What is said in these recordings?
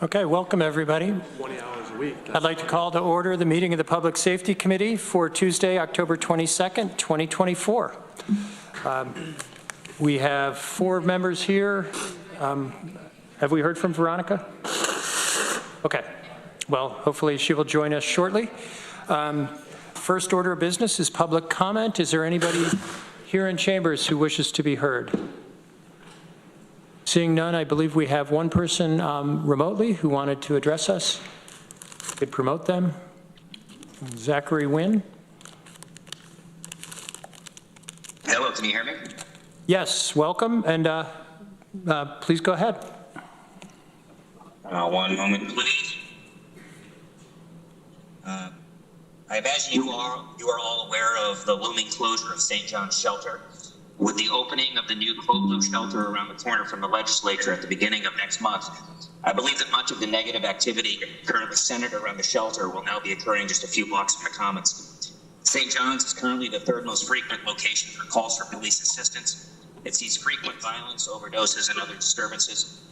Okay, welcome everybody. 20 hours a week. I'd like to call to order the meeting of the Public Safety Committee for Tuesday, October 22nd, 2024. We have 4 members here. Have we heard from Veronica? Okay, well, hopefully she will join us shortly. First order of business is public comment. Is there anybody here in chambers who wishes to be heard? Seeing none, I believe we have one person remotely who wanted to address us. Could promote them. Zachary Wynn. Hello, can you hear me? Yes, welcome, and please go ahead. One moment, please. I imagine you are all aware of the looming closure of St. John's Shelter. With the opening of the new Code Blue shelter around the corner from the legislature at the beginning of next month, I believe that much of the negative activity currently centered around the shelter will now be occurring just a few blocks from the Commons. St. John's is currently the 3rd most frequent location for calls for police assistance. It sees frequent violence, overdoses, and other disturbances.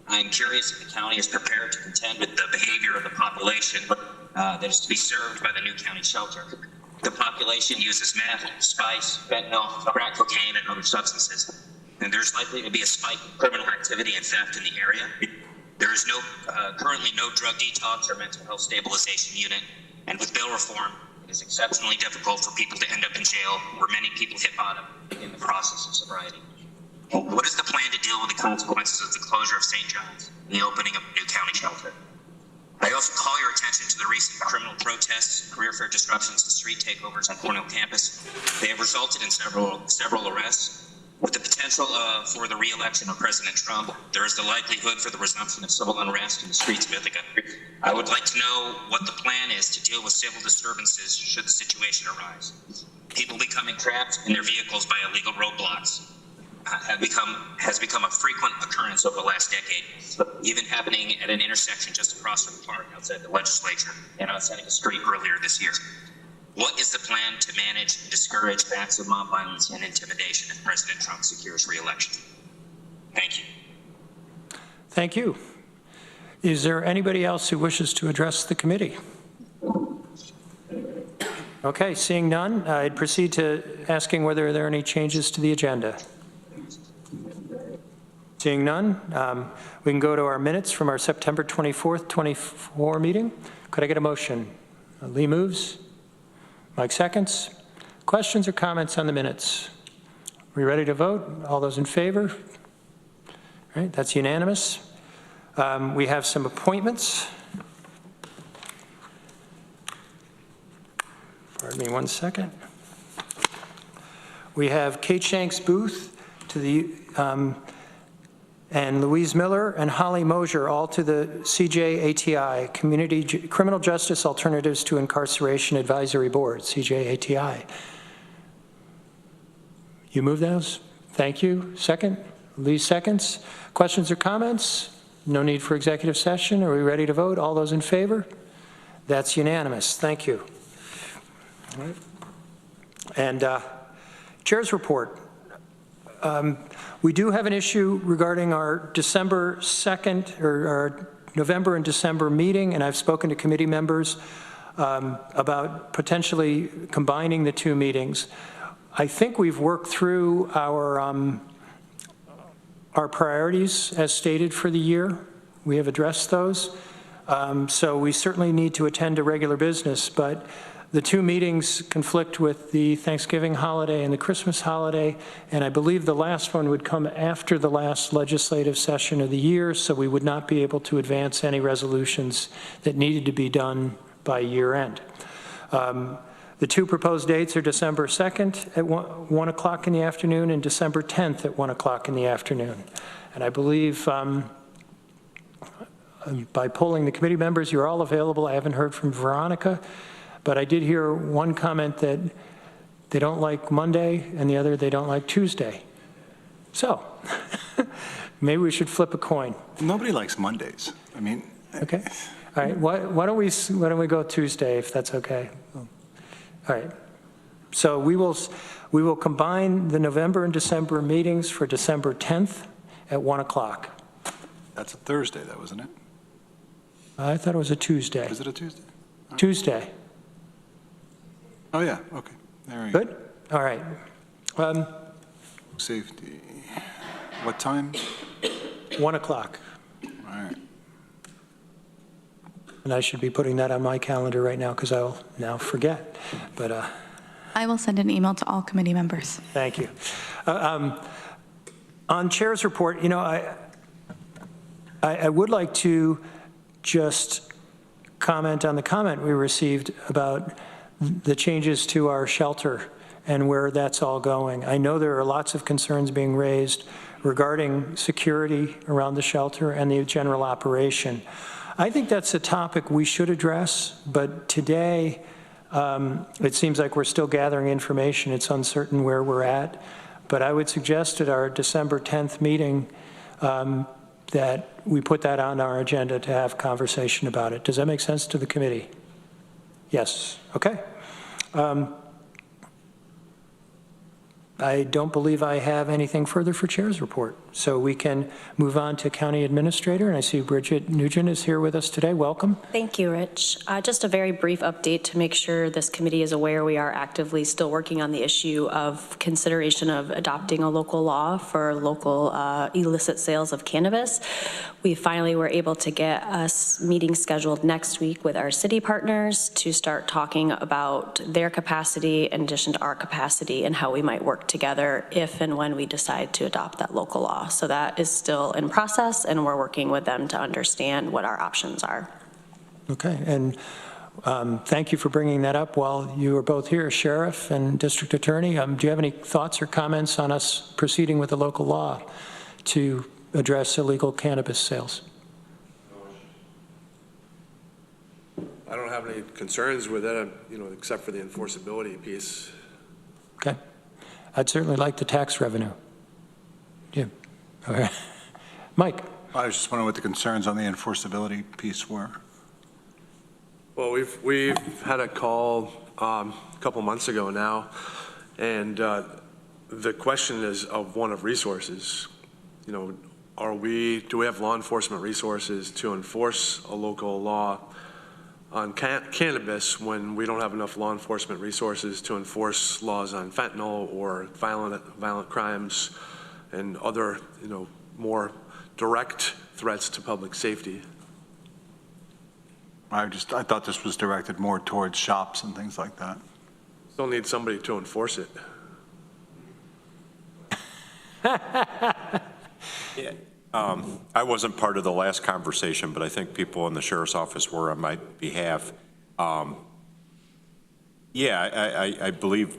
I am curious if the county is prepared to contend with the behavior of the population that is to be served by the new county shelter. The population uses meth, spice, fentanyl, crack cocaine, and other substances. And there's likely to be a spike in criminal activity and theft in the area. There is currently no drug detox or mental health stabilization unit. And with bail reform, it is exceptionally difficult for people to end up in jail, where many people hit bottom in the process of sobriety. What is the plan to deal with the consequences of the closure of St. John's and the opening of a new county shelter? I also call your attention to the recent criminal protests, career fair disruptions, and street takeovers on Cornell campus. They have resulted in several arrests. With the potential for the re-election of President Trump, there is the likelihood for the resumption of civil unrest in the streets of Ithaca. I would like to know what the plan is to deal with civil disturbances should the situation arise. People becoming trapped in their vehicles by illegal roadblocks has become a frequent occurrence over the last decade, even happening at an intersection just across from the park outside the legislature and on Seneca Street earlier this year. What is the plan to manage and discourage acts of mob violence and intimidation if President Trump secures re-election? Thank you. Thank you. Is there anybody else who wishes to address the committee? Okay, seeing none, I'd proceed to asking whether there are any changes to the agenda. Seeing none, we can go to our minutes from our September 24th, 24 meeting. Could I get a motion? Lee moves. Mike seconds. Questions or comments on the minutes? Are we ready to vote? All those in favor? All right, that's unanimous. We have some appointments. Pardon me one second. We have Kate Shanks Booth to the and Louise Miller and Holly Mosier, all to the CJATI, Criminal Justice Alternatives to Incarceration Advisory Board, CJATI. You move those? Thank you. Second? Lee seconds. Questions or comments? No need for executive session. Are we ready to vote? All those in favor? That's unanimous. Thank you. All right. And Chair's report. We do have an issue regarding our December 2nd, or our November and December meeting, and I've spoken to committee members about potentially combining the 2 meetings. I think we've worked through our priorities as stated for the year. We have addressed those. So we certainly need to attend to regular business, but the 2 meetings conflict with the Thanksgiving holiday and the Christmas holiday, and I believe the last one would come after the last legislative session of the year, so we would not be able to advance any resolutions that needed to be done by year end. The 2 proposed dates are December 2nd at 1 o'clock in the afternoon and December 10th at 1 o'clock in the afternoon. And I believe by polling the committee members, you're all available. I haven't heard from Veronica. But I did hear one comment that they don't like Monday and the other they don't like Tuesday. So maybe we should flip a coin. Nobody likes Mondays. I mean. Okay. All right. Why don't we go Tuesday if that's okay? All right. So we will combine the November and December meetings for December 10th at 1 o'clock. that's a Thursday though, isn't it? I thought it was a Tuesday. Is it a Tuesday? Tuesday. Oh, yeah, okay. There we go. Good? All right. Safety. What time? 1 o'clock. All right. And I should be putting that on my calendar right now because I'll now forget. But I will send an email to all committee members. thank you. On Chair's report, you know, I would like to just comment on the comment we received about the changes to our shelter and where that's all going. I know there are lots of concerns being raised regarding security around the shelter and the general operation. I think that's a topic we should address, but today it seems like we're still gathering information. It's uncertain where we're at. But I would suggest at our December 10th meeting that we put that on our agenda to have conversation about it. Does that make sense to the committee? Yes, okay. I don't believe I have anything further for Chair's report. So we can move on to County Administrator, and I see Bridget Nugent is here with us today. Welcome. Thank you, Rich. Just a very brief update to make sure this committee is aware we are actively still working on the issue of consideration of adopting a local law for local illicit sales of cannabis. We finally were able to get a meeting scheduled next week with our city partners to start talking about their capacity in addition to our capacity and how we might work together if and when we decide to adopt that local law. So that is still in process, and we're working with them to understand what our options are. Okay, and thank you for bringing that up while you are both here, Sheriff and District Attorney. Do you have any thoughts or comments on us proceeding with the local law to address illegal cannabis sales? I don't have any concerns with it, except for the enforceability piece. Okay. I'd certainly like the tax revenue. Yeah. All right. Mike. I was just wondering what the concerns on the enforceability piece were. Well, we've had a call a couple months ago now, and the question is of one of resources. Do we have law enforcement resources to enforce a local law on cannabis when we don't have enough law enforcement resources to enforce laws on fentanyl or violent crimes and other, more direct threats to public safety? I thought this was directed more towards shops and things like that. Still need somebody to enforce it. Yeah. I wasn't part of the last conversation, but I think people in the sheriff's office were on my behalf. I believe,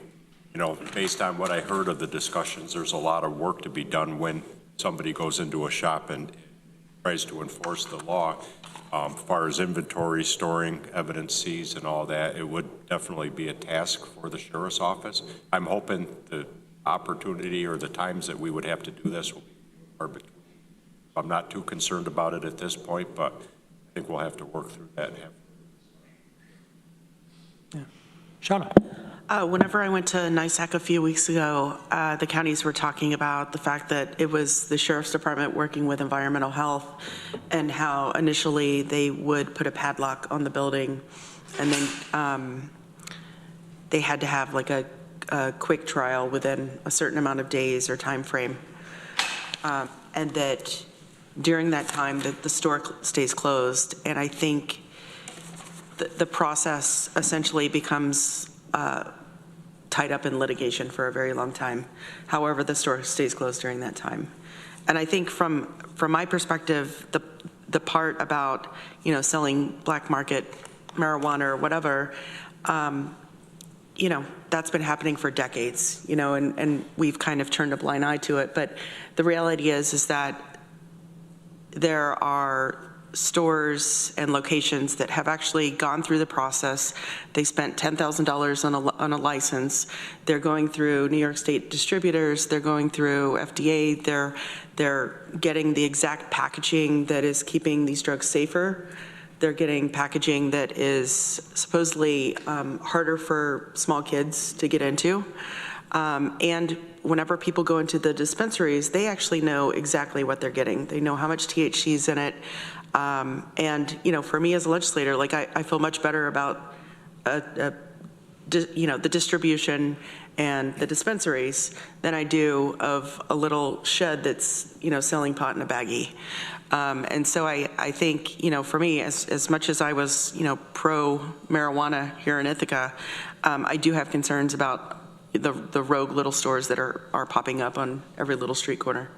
based on what I heard of the discussions, there's a lot of work to be done when somebody goes into a shop and tries to enforce the law. As far as inventory, storing, evidence seized and all that, it would definitely be a task for the sheriff's office. I'm hoping the opportunity or the times that we would have to do this will be arbitrary. I'm not too concerned about it at this point, but I think we'll have to work through that. Yeah. Shauna. Whenever I went to NISAC a few weeks ago, the counties were talking about the fact that it was the Sheriff's Department working with environmental health and how initially they would put a padlock on the building, and then they had to have like a quick trial within a certain amount of days or time frame, and that during that time that the store stays closed. And I think the process essentially becomes tied up in litigation for a very long time. However, the store stays closed during that time. And I think from my perspective, the part about, selling black market marijuana or whatever, that's been happening for decades, and we've kind of turned a blind eye to it. But the reality is that there are stores and locations that have actually gone through the process. They spent $10,000 on a license. They're going through New York State distributors. They're going through FDA. They're getting the exact packaging that is keeping these drugs safer. They're getting packaging that is supposedly harder for small kids to get into. And whenever people go into the dispensaries, they actually know exactly what they're getting. They know how much THC is in it. And, you know, for me as a legislator, like I feel much better about, you know, the distribution and the dispensaries than I do of a little shed that's, you know, selling pot in a baggie. And so I think, you know, for me, as much as I was, you know, pro marijuana here in Ithaca, I do have concerns about the rogue little stores that are popping up on every little street corner.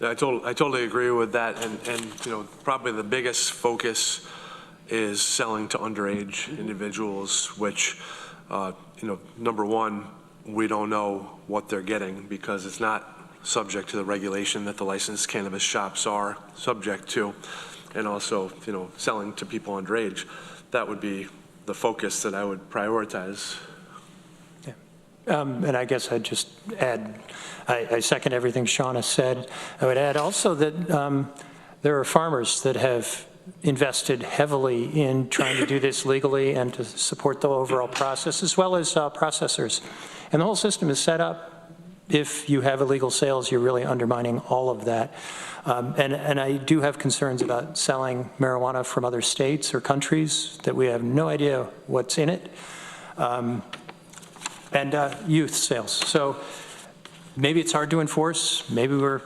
Yeah, I totally agree with that, and you know, probably the biggest focus is selling to underage individuals, which, you know, number one, we don't know what they're getting because it's not subject to the regulation that the licensed cannabis shops are subject to, and also, you know, selling to people underage. That would be the focus that I would prioritize. And I guess I'd just add, I second everything Shauna said. I would add also that there are farmers that have invested heavily in trying to do this legally and to support the overall process, as well as processors. And the whole system is set up. If you have illegal sales, you're really undermining all of that. And I do have concerns about selling marijuana from other states or countries that we have no idea what's in it. And youth sales. So maybe it's hard to enforce. Maybe we're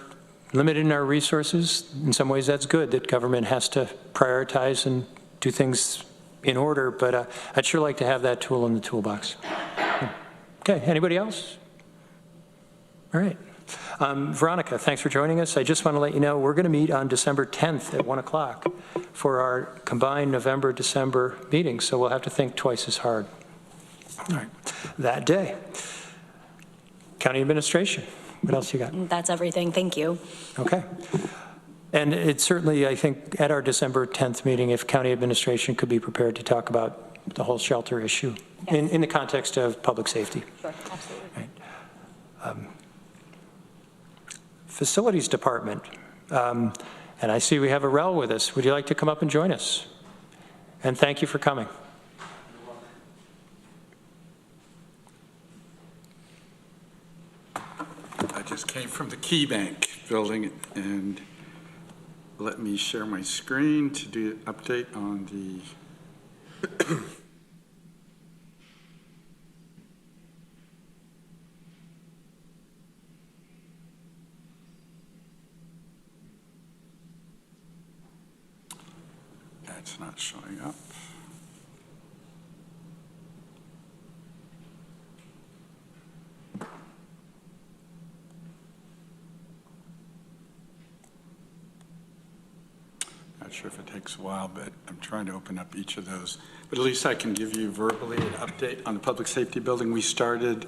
limited in our resources. In some ways, that's good that government has to prioritize and do things in order, but I'd sure like to have that tool in the toolbox. Okay, anybody else? All right. Veronica, thanks for joining us. I just want to let you know we're going to meet on December 10th at 1 o'clock for our combined November-December meeting, so we'll have to think twice as hard. All right, that day. County Administration, what else you got? That's everything. Thank you. Okay. And it's certainly, I think, at our December 10th meeting, if County Administration could be prepared to talk about the whole shelter issue in the context of public safety. Sure, absolutely. Right. Facilities Department. And I see we have a rel with us. Would you like to come up and join us? And thank you for coming. I just came from the Key Bank building, and let me share my screen to do an update on the that's not showing up. Not sure if it takes a while, but I'm trying to open up each of those. But at least I can give you verbally an update on the public safety building. We started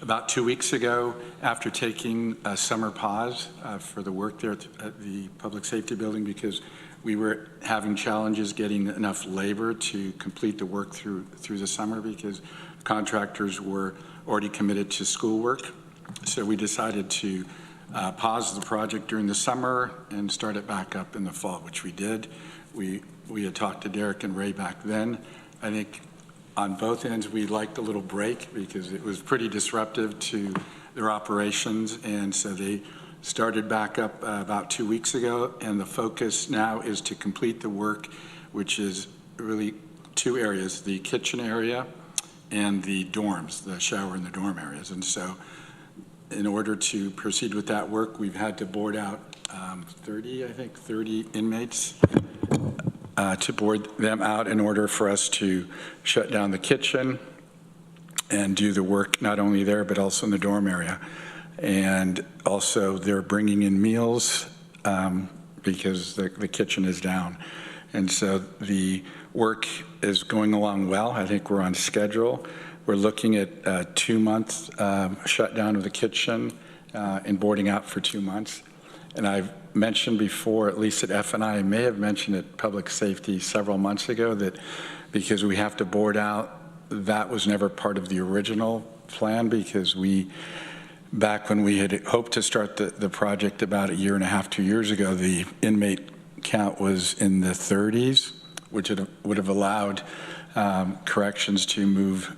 about 2 weeks ago after taking a summer pause for the work there at the public safety building because we were having challenges getting enough labor to complete the work through the summer because contractors were already committed to schoolwork. So we decided to pause the project during the summer and start it back up in the fall, which we did. We had talked to Derek and Ray back then. I think on both ends we liked a little break because it was pretty disruptive to their operations, and so they started back up about 2 weeks ago, and the focus now is to complete the work, which is really two areas, the kitchen area and the dorms, the shower and the dorm areas. And so in order to proceed with that work, we've had to board out 30 inmates to board them out in order for us to shut down the kitchen and do the work not only there, but also in the dorm area. And also they're bringing in meals because the kitchen is down. And so the work is going along well. I think we're on schedule. We're looking at a 2-month shutdown of the kitchen and boarding out for 2 months. And I've mentioned before, at least at F&I may have mentioned at Public Safety several months ago, that because we have to board out, that was never part of the original plan because back when we had hoped to start the project about 1.5 years, 2 years ago, the inmate count was in the 30s, which would have allowed corrections to move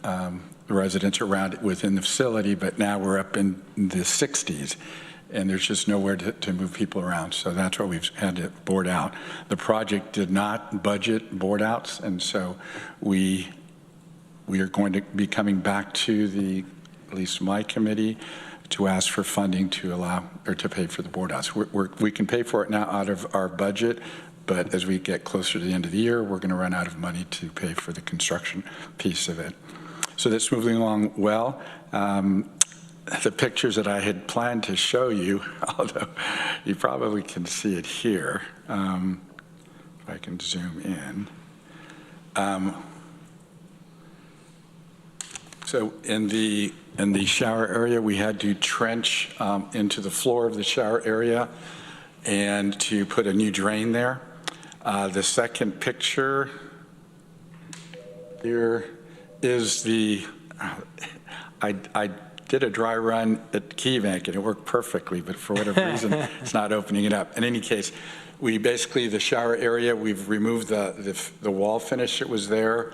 residents around within the facility, but now we're up in the 60s, and there's just nowhere to move people around. So that's why we've had to board out. The project did not budget board outs, and so we are going to be coming back to at least my committee, to ask for funding to allow or to pay for the board outs. We can pay for it now out of our budget, but as we get closer to the end of the year, we're going to run out of money to pay for the construction piece of it. So that's moving along well. The pictures that I had planned to show you, although you probably can see it here, if I can zoom in. So in the shower area, we had to trench into the floor of the shower area and to put a new drain there. The second picture here is I did a dry run at Key Bank and it worked perfectly, but for whatever reason, it's not opening it up. In any case, we basically, the shower area, we've removed the wall finish that was there,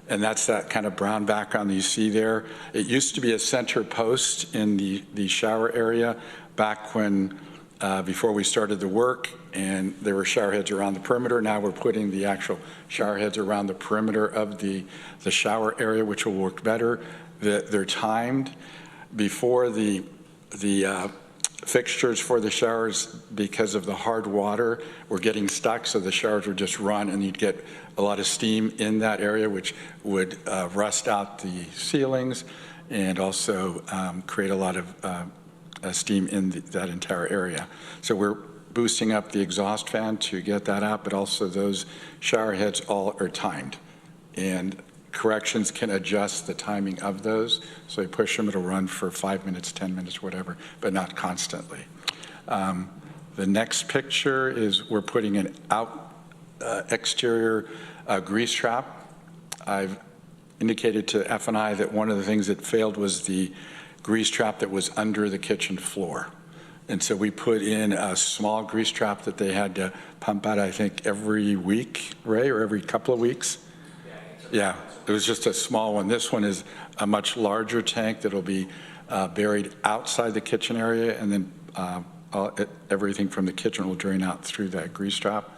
and that's that kind of brown background that you see there. It used to be a center post in the shower area back when, before we started the work, and there were shower heads around the perimeter. Now we're putting the actual shower heads around the perimeter of the shower area, which will work better. They're timed. Before the fixtures for the showers, because of the hard water, were getting stuck, so the showers would just run and you'd get a lot of steam in that area, which would rust out the ceilings and also create a lot of steam in that entire area. So we're boosting up the exhaust fan to get that out, but also those shower heads all are timed. And corrections can adjust the timing of those. So they push them, it'll run for 5 minutes, 10 minutes, whatever, but not constantly. The next picture is we're putting an exterior grease trap. I've indicated to F&I that one of the things that failed was the grease trap that was under the kitchen floor. And so we put in a small grease trap that they had to pump out, I think, every week, Ray, or every couple of weeks? Yeah, it was just a small one. This one is a much larger tank that'll be buried outside the kitchen area, and then everything from the kitchen will drain out through that grease trap.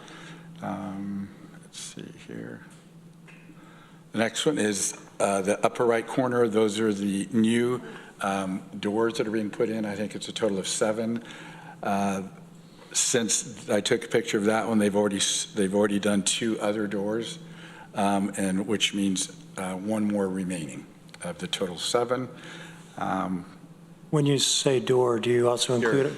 Let's see here. The next one is the upper right corner. Those are the new doors that are being put in. I think it's a total of 7. Since I took a picture of that one, they've already done 2 other doors, and which means 1 more remaining of the total 7. When you say door, do you also include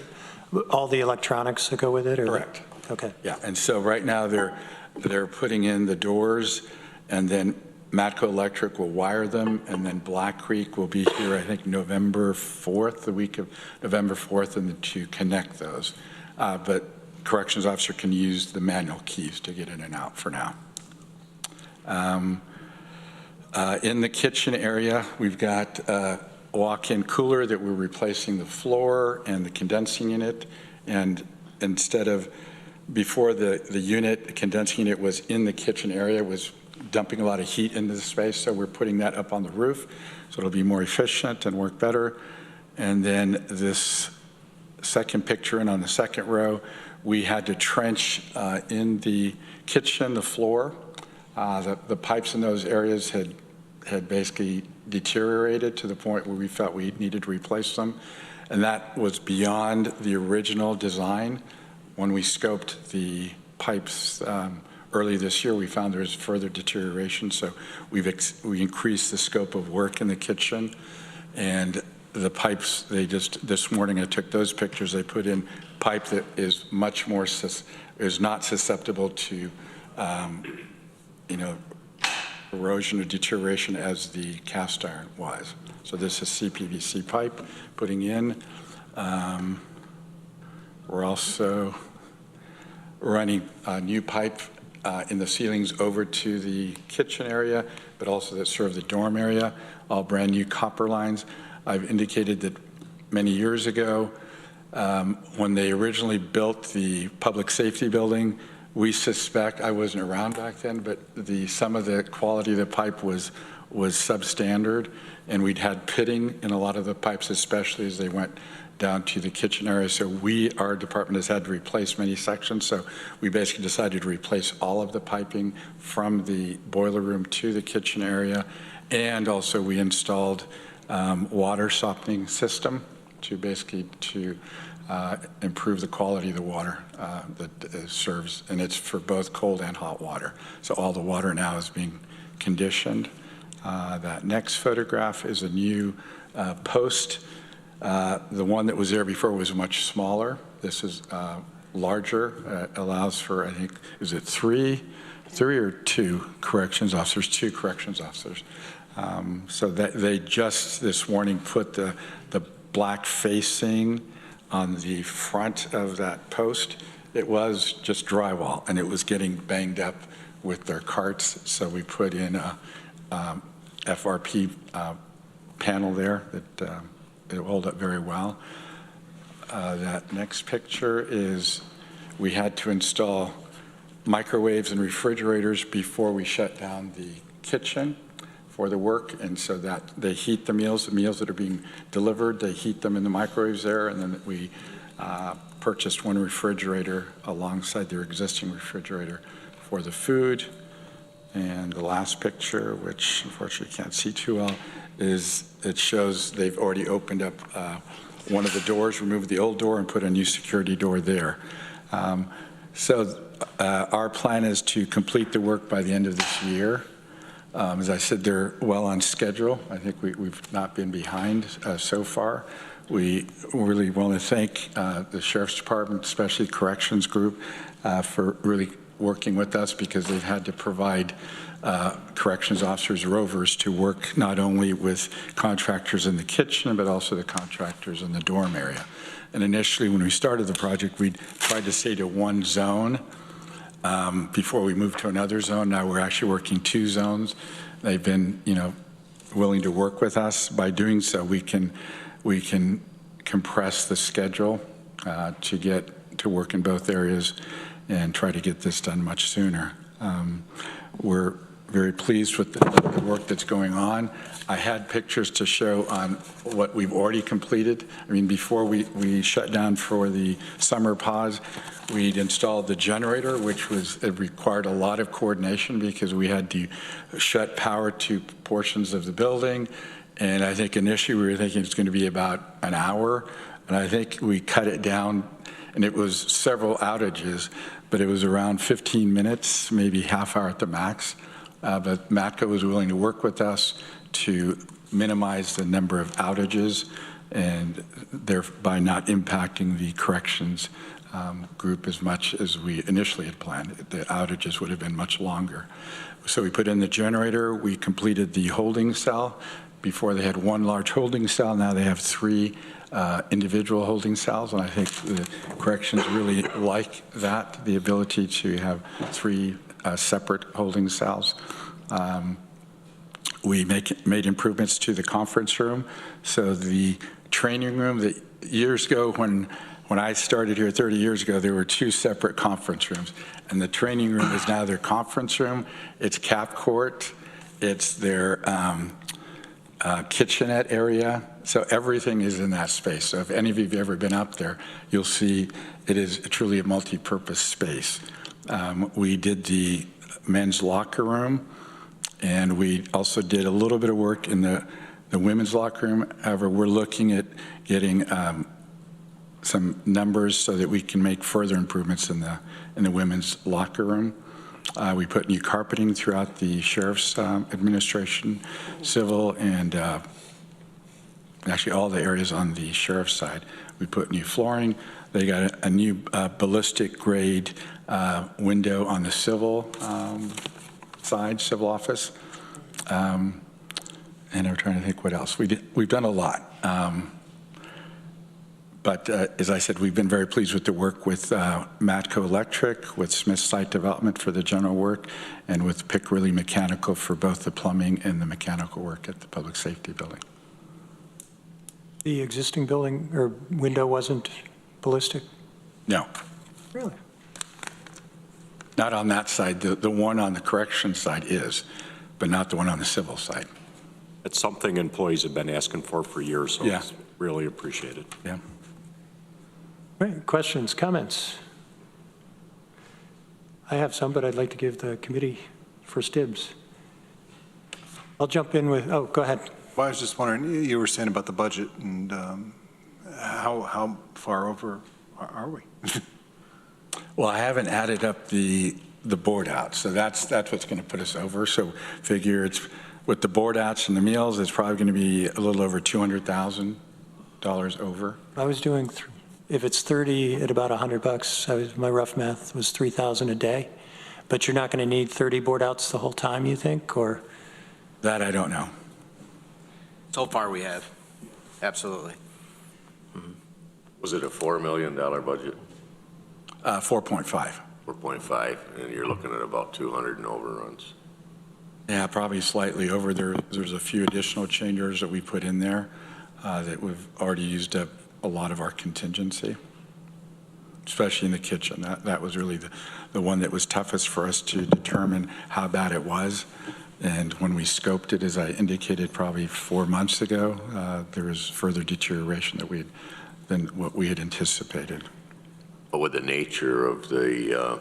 all the electronics that go with it? Or? Correct. Okay. Yeah, and so right now they're putting in the doors, and then Matco Electric will wire them, and then Black Creek will be here, I think, November 4th, the week of November 4th, and to connect those. But corrections officer can use the manual keys to get in and out for now. In the kitchen area, we've got a walk-in cooler that we're replacing the floor and the condensing unit. And instead of, before the condensing unit was in the kitchen area, was dumping a lot of heat into the space. So we're putting that up on the roof, so it'll be more efficient and work better. And then this second picture, and on the second row, we had to trench in the kitchen, the floor. The pipes in those areas had basically deteriorated to the point where we felt we needed to replace them. And that was beyond the original design. When we scoped the pipes early this year, we found there was further deterioration. So we increased the scope of work in the kitchen. And the pipes, this morning I took those pictures, they put in pipe that is much more, is not susceptible to erosion or deterioration as the cast iron was. So this is CPVC pipe putting in. We're also running a new pipe in the ceilings over to the kitchen area, but also that serve the dorm area, all brand new copper lines. I've indicated that many years ago, when they originally built the public safety building, We suspect, I wasn't around back then, but some of the quality of the pipe was substandard, and we'd had pitting in a lot of the pipes, especially as they went down to the kitchen area. So our department has had to replace many sections. So we basically decided to replace all of the piping from the boiler room to the kitchen area. And also we installed water softening system to improve the quality of the water that serves, and it's for both cold and hot water. So all the water now is being conditioned. That next photograph is a new post. The one that was there before was much smaller. This is larger. Allows for, I think, is it three or two corrections officers? Two corrections officers. So that they just this morning put the black facing on the front of that post. It was just drywall, and it was getting banged up with their carts. So we put in a FRP panel there that it will hold up very well. That next picture is we had to install microwaves and refrigerators before we shut down the kitchen for the work, and so that they heat the meals that are being delivered, they heat them in the microwaves there, and then we purchased one refrigerator alongside their existing refrigerator for the food. And the last picture, which unfortunately can't see too well, is it shows they've already opened up one of the doors, removed the old door, and put a new security door there. So our plan is to complete the work by the end of this year. As I said, they're well on schedule. I think we've not been behind so far. We really want to thank the Sheriff's Department, especially Corrections Group, for really working with us, because they've had to provide corrections officers, rovers, to work not only with contractors in the kitchen, but also the contractors in the dorm area. And initially, when we started the project, we tried to stay to one zone before we moved to another zone. Now we're actually working two zones. They've been, willing to work with us. By doing so, we can compress the schedule to get to work in both areas and try to get this done much sooner. We're very pleased with the work that's going on. I had pictures to show on what we've already completed. I mean, before we shut down for the summer pause, we'd installed the generator, which it required a lot of coordination because we had to shut power to portions of the building. And I think initially we were thinking it's going to be about an hour. And I think we cut it down, and it was several outages, but it was around 15 minutes, maybe half hour at the max. But Matco was willing to work with us to minimize the number of outages and thereby not impacting the corrections group as much as we initially had planned. The outages would have been much longer. So we put in the generator. We completed the holding cell. Before they had one large holding cell, now they have three individual holding cells, and I think the corrections really like that, the ability to have three separate holding cells. We made improvements to the conference room. So the training room, that years ago when I started here 30 years ago, there were two separate conference rooms, and the training room is now their conference room. It's cap court. It's their kitchenette area. So everything is in that space. So if any of you have ever been up there, you'll see it is truly a multi-purpose space. We did the men's locker room, and we also did a little bit of work in the women's locker room. However, we're looking at getting some numbers so that we can make further improvements in the women's locker room. We put new carpeting throughout the sheriff's administration, civil, and actually all the areas on the sheriff's side. We put new flooring. They got a new ballistic grade window on the civil side, civil office. And I'm trying to think what else. We've done a lot. But as I said, we've been very pleased with the work with Matco Electric, with Smith Site Development for the general work, and with Pickrilly Mechanical for both the plumbing and the mechanical work at the public safety building. The existing building or window wasn't ballistic? No. Really? Not on that side. The one on the correction side is, but not the one on the civil side. It's something employees have been asking for years, so Yeah. it's really appreciated. Yeah. Right, questions, comments? I have some, but I'd like to give the committee first dibs. I'll jump in with, oh, go ahead. Well, I was just wondering, you were saying about the budget, and how far over are we? Well, I haven't added up the board outs, so that's what's going to put us over. So figure it's, with the board outs and the meals, it's probably going to be a little over $200,000 over. I was doing, if it's 30 at about $100, my rough math was 3,000 a day. But you're not going to need 30 board outs the whole time, you think, or? That I don't know. So far, we have. Absolutely. Was it a $4 million budget? 4.5. 4.5, and you're looking at about 200 in overruns. Yeah, probably slightly over. There's a few additional changes that we put in there that we've already used up a lot of our contingency, especially in the kitchen. That was really the one that was toughest for us to determine how bad it was. And when we scoped it, as I indicated probably 4 months ago, there was further deterioration than what we had anticipated. But with the nature of the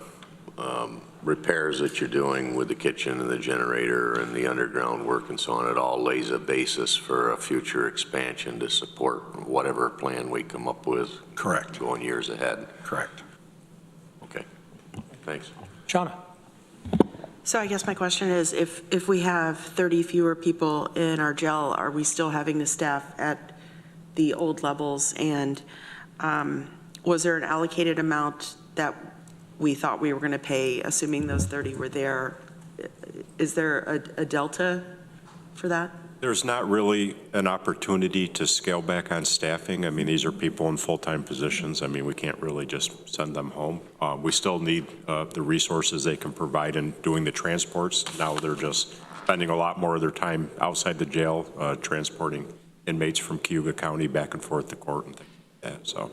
repairs that you're doing with the kitchen and the generator and the underground work and so on, it all lays a basis for a future expansion to support whatever plan we come up with. Correct. Going years ahead. Correct. Okay. Thanks. Shauna? So I guess my question is, if we have 30 fewer people in our jail, are we still having the staff at the old levels? And was there an allocated amount that we thought we were going to pay, assuming those 30 were there? Is there a delta for that? There's not really an opportunity to scale back on staffing. I mean, these are people in full-time positions. I mean, we can't really just send them home. We still need the resources they can provide in doing the transports. Now they're just spending a lot more of their time outside the jail, transporting inmates from Cayuga County back and forth to court and things like that, so.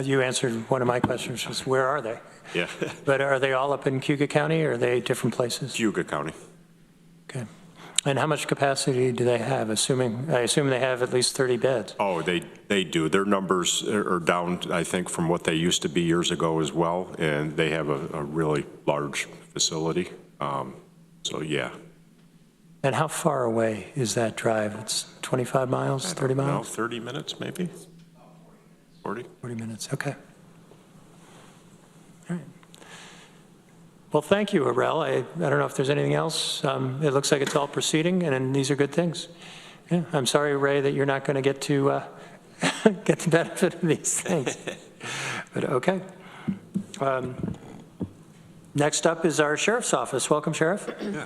You answered one of my questions, was where are they? Yeah. But are they all up in Cayuga County, or are they different places? Cayuga County. Okay. And how much capacity do they have, I assume they have at least 30 beds? Oh, they do. Their numbers are down, I think, from what they used to be years ago as well, and they have a really large facility. So, yeah. And how far away is that drive? It's 25 miles, 30 miles? No, 30 minutes maybe? 40? 40 minutes, okay. All right. Well, thank you, Arel. I don't know if there's anything else. It looks like it's all proceeding, and these are good things. Yeah, I'm sorry, Ray, that you're not going to get to get the benefit of these things. But okay. Next up is our Sheriff's Office. Welcome, Sheriff. Yeah.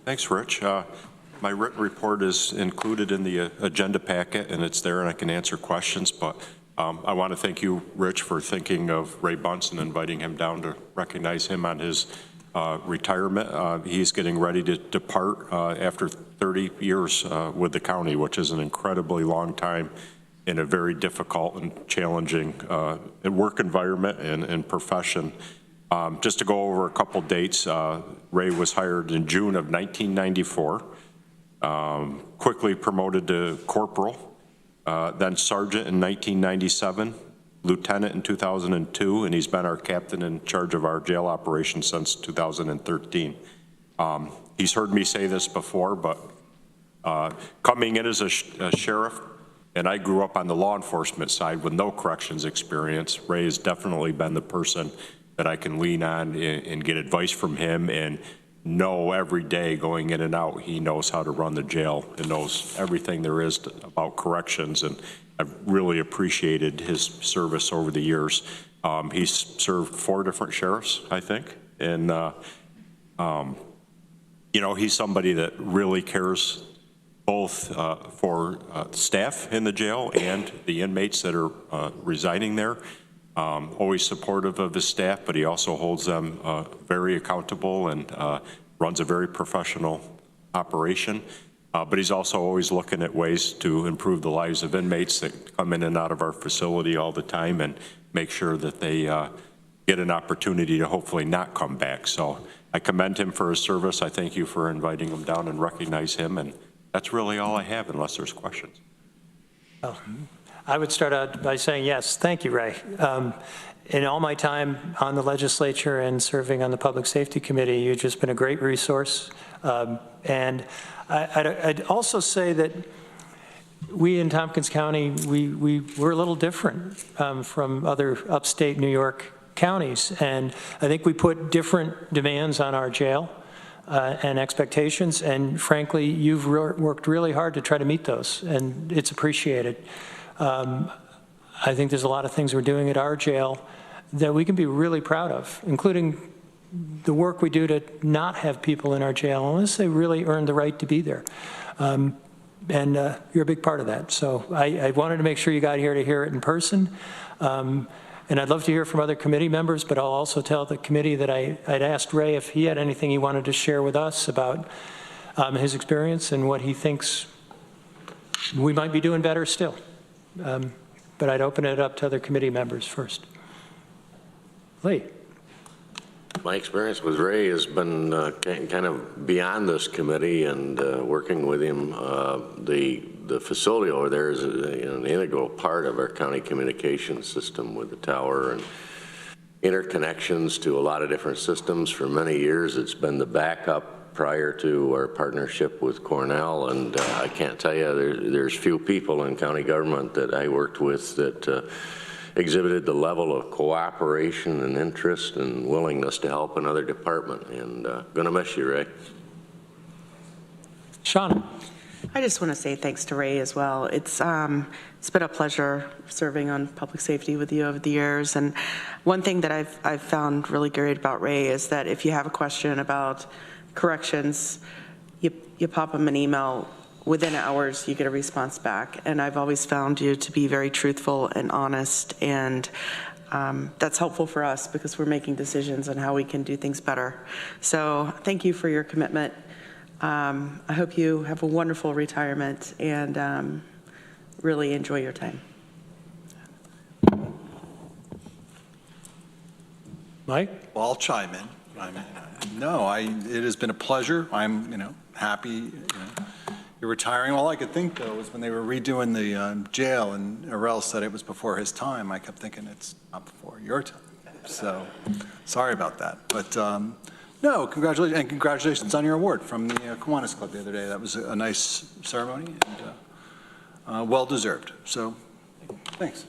Thanks, Rich. My written report is included in the agenda packet, and it's there, and I can answer questions. But I want to thank you, Rich, for thinking of Ray Bunce and inviting him down to recognize him on his retirement. He's getting ready to depart after 30 years with the county, which is an incredibly long time in a very difficult and challenging work environment and profession. Just to go over a couple dates, Ray was hired in June of 1994, quickly promoted to corporal, then sergeant in 1997, lieutenant in 2002, and he's been our captain in charge of our jail operation since 2013. He's heard me say this before, but coming in as a sheriff, and I grew up on the law enforcement side with no corrections experience, Ray has definitely been the person that I can lean on and get advice from him, and know every day going in and out, he knows how to run the jail and knows everything there is about corrections. And I've really appreciated his service over the years. He's served 4 different sheriffs, I think. And, you know, he's somebody that really cares both for staff in the jail and the inmates that are residing there. Always supportive of his staff, but he also holds them very accountable and runs a very professional operation. But he's also always looking at ways to improve the lives of inmates that come in and out of our facility all the time and make sure that they get an opportunity to hopefully not come back. So I commend him for his service. I thank you for inviting him down and recognize him. And that's really all I have unless there's questions. Well, I would start out by saying yes, thank you, Ray. In all my time on the legislature and serving on the Public Safety Committee, you've just been a great resource. And I'd also say that we in Tompkins County, we're a little different from other upstate New York counties. And I think we put different demands on our jail and expectations. And frankly, you've worked really hard to try to meet those, and it's appreciated. I think there's a lot of things we're doing at our jail that we can be really proud of, including the work we do to not have people in our jail unless they really earn the right to be there. And you're a big part of that. So I wanted to make sure you got here to hear it in person. And I'd love to hear from other committee members, but I'll also tell the committee that I'd asked Ray if he had anything he wanted to share with us about his experience and what he thinks we might be doing better still. But I'd open it up to other committee members first. Lee. My experience with Ray has been kind of beyond this committee, and working with him. The facility over there is an integral part of our county communication system with the tower and interconnections to a lot of different systems. For many years, it's been the backup prior to our partnership with Cornell, and I can't tell you, there's few people in county government that I worked with that exhibited the level of cooperation and interest and willingness to help another department, and gonna miss you, Ray. Shauna. I just want to say thanks to Ray as well. It's been a pleasure serving on public safety with you over the years. And one thing that I've found really great about Ray is that if you have a question about corrections, you pop him an email. Within hours, you get a response back. And I've always found you to be very truthful and honest. And that's helpful for us because we're making decisions on how we can do things better. So thank you for your commitment. I hope you have a wonderful retirement and really enjoy your time. Mike? Well, I'll chime in. It has been a pleasure. I'm, happy. You're retiring. All I could think, though, was when they were redoing the jail, and Arel said it was before his time. I kept thinking it's not before your time. So, sorry about that. But no, congratulations, and congratulations on your award from the Kiwanis Club the other day. That was a nice ceremony and well deserved. So, thanks.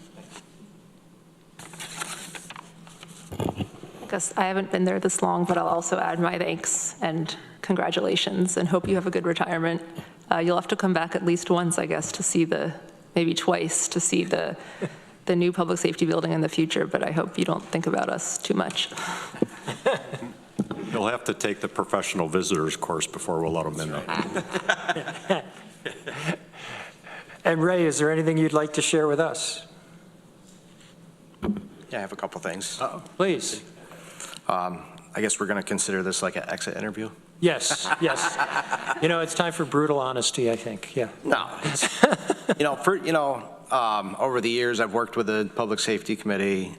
I guess I haven't been there this long, but I'll also add my thanks and congratulations, and hope you have a good retirement. You'll have to come back at least once, I guess, to see maybe twice, to see the new public safety building in the future, but I hope you don't think about us too much. You'll have to take the professional visitors course before we'll let them in. And Ray, is there anything you'd like to share with us? Yeah, I have a couple things. Please. I guess we're going to consider this like an exit interview. Yes, yes. It's time for brutal honesty, I think, yeah. No, over the years, I've worked with the Public Safety Committee.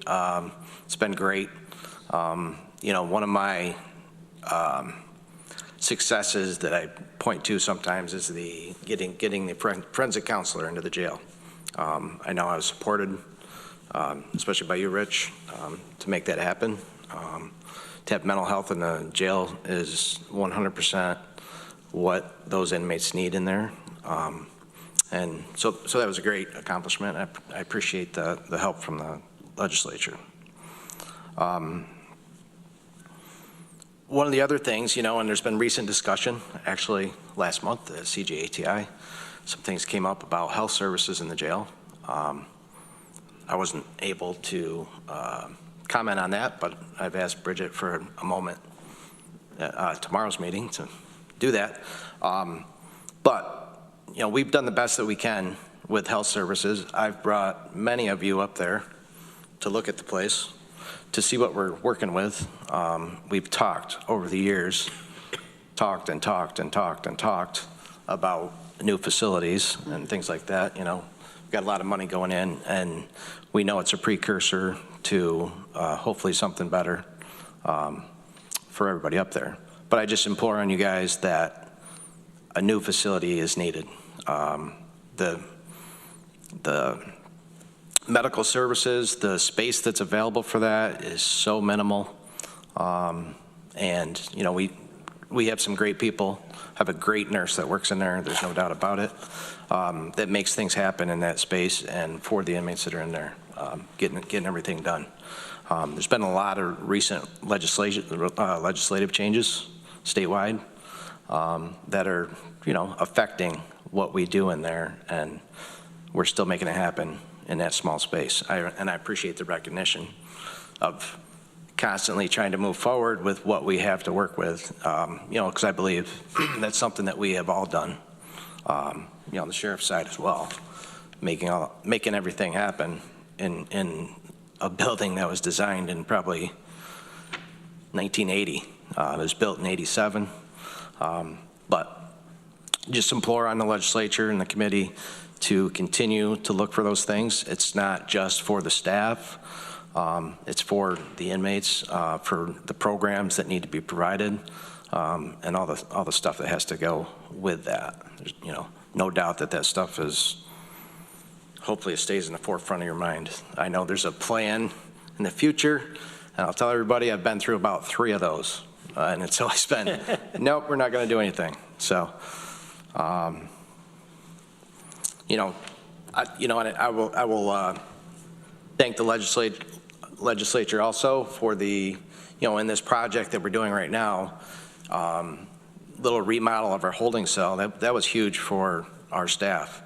It's been great. One of my successes that I point to sometimes is getting the forensic counselor into the jail. I know I was supported, especially by you, Rich, to make that happen. To have mental health in the jail is 100% what those inmates need in there. And so that was a great accomplishment. I appreciate the help from the legislature. One of the other things, and there's been recent discussion, actually last month at CJATI, some things came up about health services in the jail. I wasn't able to comment on that, but I've asked Bridget for a moment at tomorrow's meeting to do that. But we've done the best that we can with health services. I've brought many of you up there to look at the place, to see what we're working with. We've talked over the years, talked about new facilities and things like that. We've got a lot of money going in, and we know it's a precursor to hopefully something better for everybody up there. But I just implore on you guys that a new facility is needed. The medical services, the space that's available for that is so minimal. And, you know, we have some great people, have a great nurse that works in there, there's no doubt about it, that makes things happen in that space and for the inmates that are in there, getting everything done. There's been a lot of recent legislative changes statewide that are, you know, affecting what we do in there, and we're still making it happen in that small space. And I appreciate the recognition of constantly trying to move forward with what we have to work with, you know, because I believe that's something that we have all done, you know, on the sheriff's side as well, making everything happen in a building that was designed in probably 1980. It was built in 87. But just implore on the legislature and the committee to continue to look for those things. It's not just for the staff. It's for the inmates, for the programs that need to be provided, and all the stuff that has to go with that. There's, you know, no doubt that stuff is, hopefully it stays in the forefront of your mind. I know there's a plan in the future, and I'll tell everybody I've been through about 3 of those, and it's always been, nope, we're not going to do anything. So, you know, I will thank the legislature also for the, you know, in this project that we're doing right now, little remodel of our holding cell. That was huge for our staff,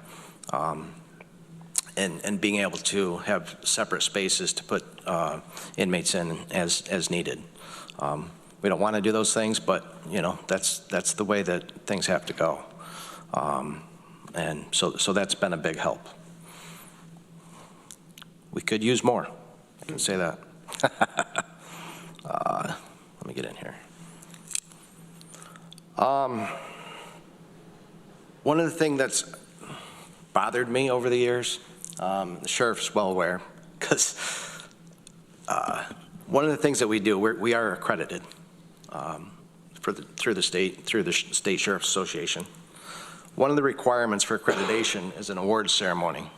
and being able to have separate spaces to put inmates in as needed. We don't want to do those things, but you know, that's the way that things have to go. And so that's been a big help. We could use more. I can say that. Let me get in here. One of the things that's bothered me over the years, the sheriff's well aware, because one of the things that we do, we are accredited through the State Sheriff's Association. One of the requirements for accreditation is an awards ceremony.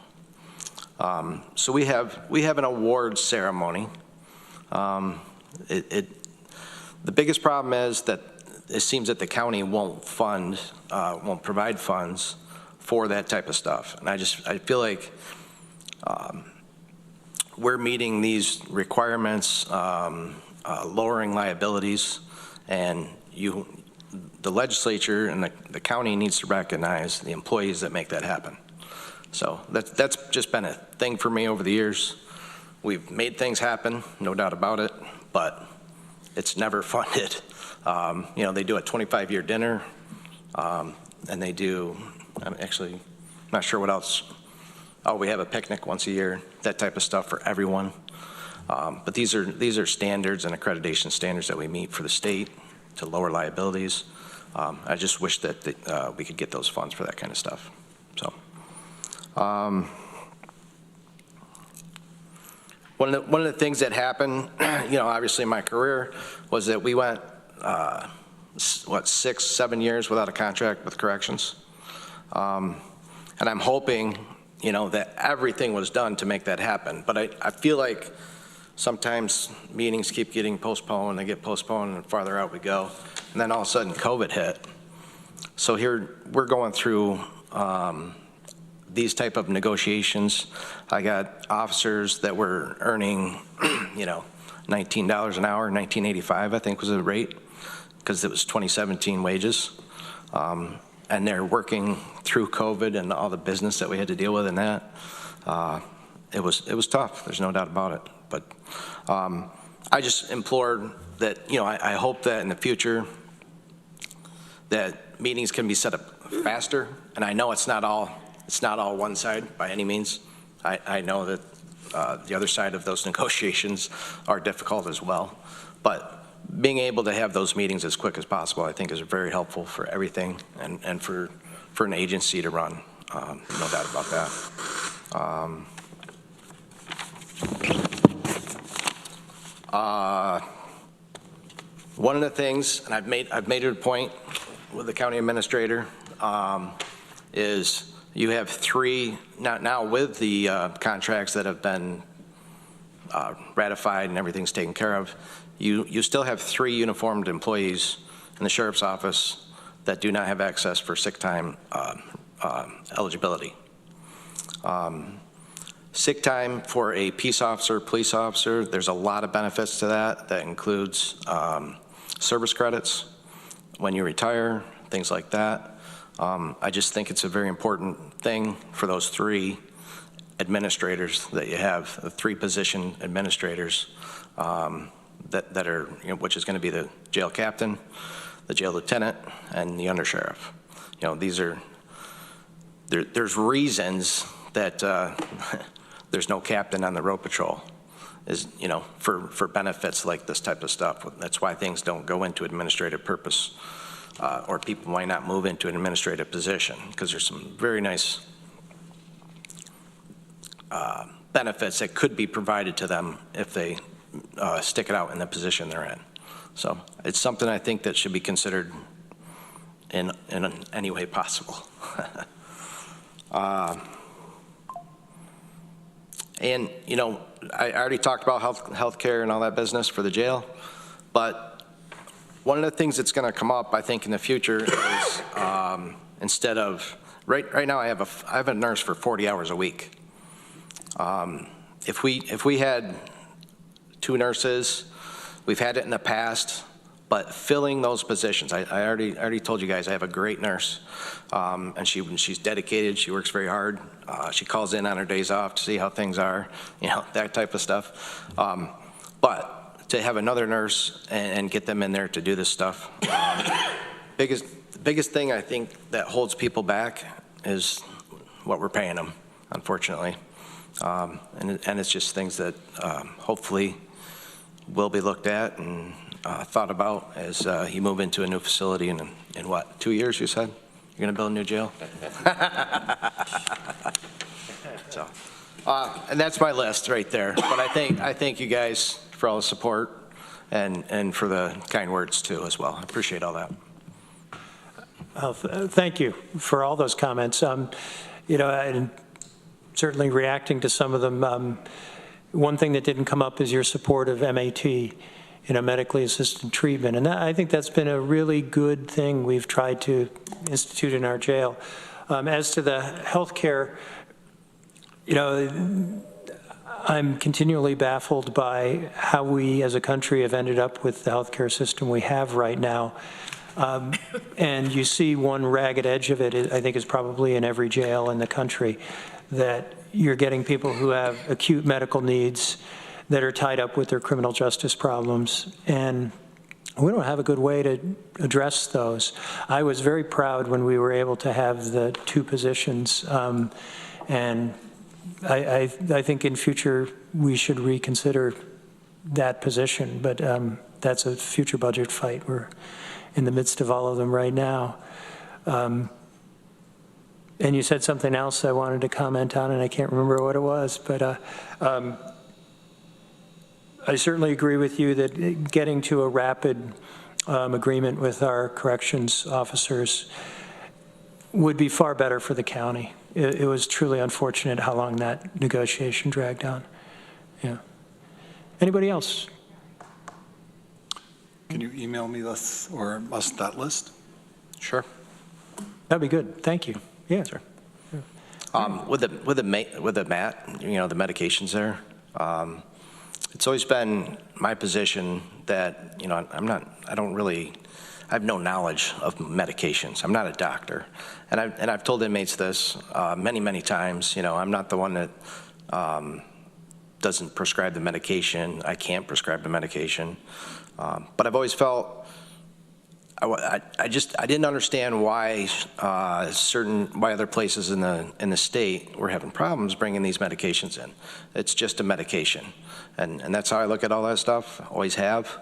So we have an awards ceremony. The biggest problem is that it seems that the county won't provide funds for that type of stuff. And I feel like we're meeting these requirements, lowering liabilities, and the legislature and the county needs to recognize the employees that make that happen. So that's just been a thing for me over the years. We've made things happen, no doubt about it, but it's never funded. You know, they do a 25-year dinner, and they do, I'm actually not sure what else. Oh, we have a picnic once a year, that type of stuff for everyone. But these are standards and accreditation standards that we meet for the state to lower liabilities. I just wish that we could get those funds for that kind of stuff. So. One of the things that happened, you know, obviously in my career, was that we went, 6, 7 years without a contract with corrections. And I'm hoping, you know, that everything was done to make that happen. But I feel like sometimes meetings keep getting postponed, they get postponed, and farther out we go. And then all of a sudden COVID hit. So here we're going through these type of negotiations. I got officers that were earning, you know, $19 an hour, $19.85 I think was the rate, because it was 2017 wages. And they're working through COVID and all the business that we had to deal with in that. It was tough, there's no doubt about it. But I just implore that, you know, I hope that in the future that meetings can be set up faster. And I know it's not all one side by any means. I know that the other side of those negotiations are difficult as well. But being able to have those meetings as quick as possible, I think, is very helpful for everything and for an agency to run. No doubt about that. One of the things, and I've made it a point with the county administrator, is you have three, now with the contracts that have been ratified and everything's taken care of, you still have 3 uniformed employees in the sheriff's office that do not have access for sick time eligibility. Sick time for a peace officer, police officer, there's a lot of benefits to that. That includes service credits when you retire, things like that. I just think it's a very important thing for those 3 administrators that you have, the 3 position administrators that are, which is going to be the jail captain, the jail lieutenant, and the undersheriff. These are, there's reasons that there's no captain on the road patrol, is, for benefits like this type of stuff. That's why things don't go into administrative purpose, or people might not move into an administrative position, because there's some very nice benefits that could be provided to them if they stick it out in the position they're in. So it's something I think that should be considered in any way possible. And, I already talked about health care and all that business for the jail, but one of the things that's going to come up, I think, in the future is instead of, right now I have a nurse for 40 hours a week. If we had 2 nurses, we've had it in the past, but filling those positions, I already told you guys I have a great nurse, and she's dedicated. She works very hard. She calls in on her days off to see how things are, that type of stuff. But to have another nurse and get them in there to do this stuff, biggest thing I think that holds people back is what we're paying them, unfortunately. And it's just things that hopefully will be looked at and thought about as you move into a new facility in what, 2 years, you said? You're going to build a new jail? So, and that's my list right there. But I thank you guys for all the support and for the kind words too as well. I appreciate all that. Thank you for all those comments. And certainly reacting to some of them. One thing that didn't come up is your support of MAT, medically assisted treatment. And I think that's been a really good thing we've tried to institute in our jail. As to the health care, I'm continually baffled by how we as a country have ended up with the healthcare system we have right now. And you see one ragged edge of it, I think, is probably in every jail in the country, that you're getting people who have acute medical needs that are tied up with their criminal justice problems. And we don't have a good way to address those. I was very proud when we were able to have the 2 positions. And I think in future we should reconsider that position. But that's a future budget fight. We're in the midst of all of them right now. And you said something else I wanted to comment on, and I can't remember what it was, but I certainly agree with you that getting to a rapid agreement with our corrections officers would be far better for the county. It was truly unfortunate how long that negotiation dragged on. Yeah. Anybody else? Can you email me this or us that list? Sure. That'd be good. Thank you. Yeah. Sure. With the MAT, the medications there, it's always been my position that, I have no knowledge of medications. I'm not a doctor. And I've told inmates this many times, I'm not the one that doesn't prescribe the medication. I can't prescribe the medication. But I've always felt, I didn't understand why why other places in the state were having problems bringing these medications in. It's just a medication, and that's how I look at all that stuff. Always have.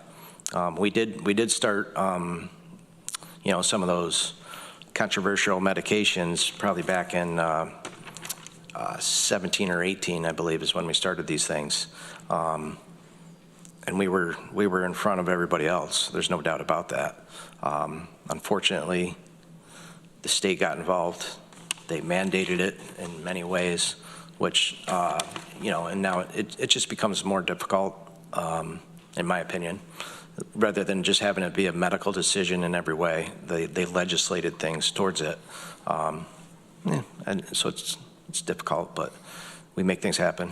We did start, some of those controversial medications probably back in 17 or 18, I believe, is when we started these things. And we were in front of everybody else. There's no doubt about that. Unfortunately, the state got involved. They mandated it in many ways, which, and now it just becomes more difficult, in my opinion, rather than just having it be a medical decision in every way. They legislated things towards it. And so it's difficult, but we make things happen.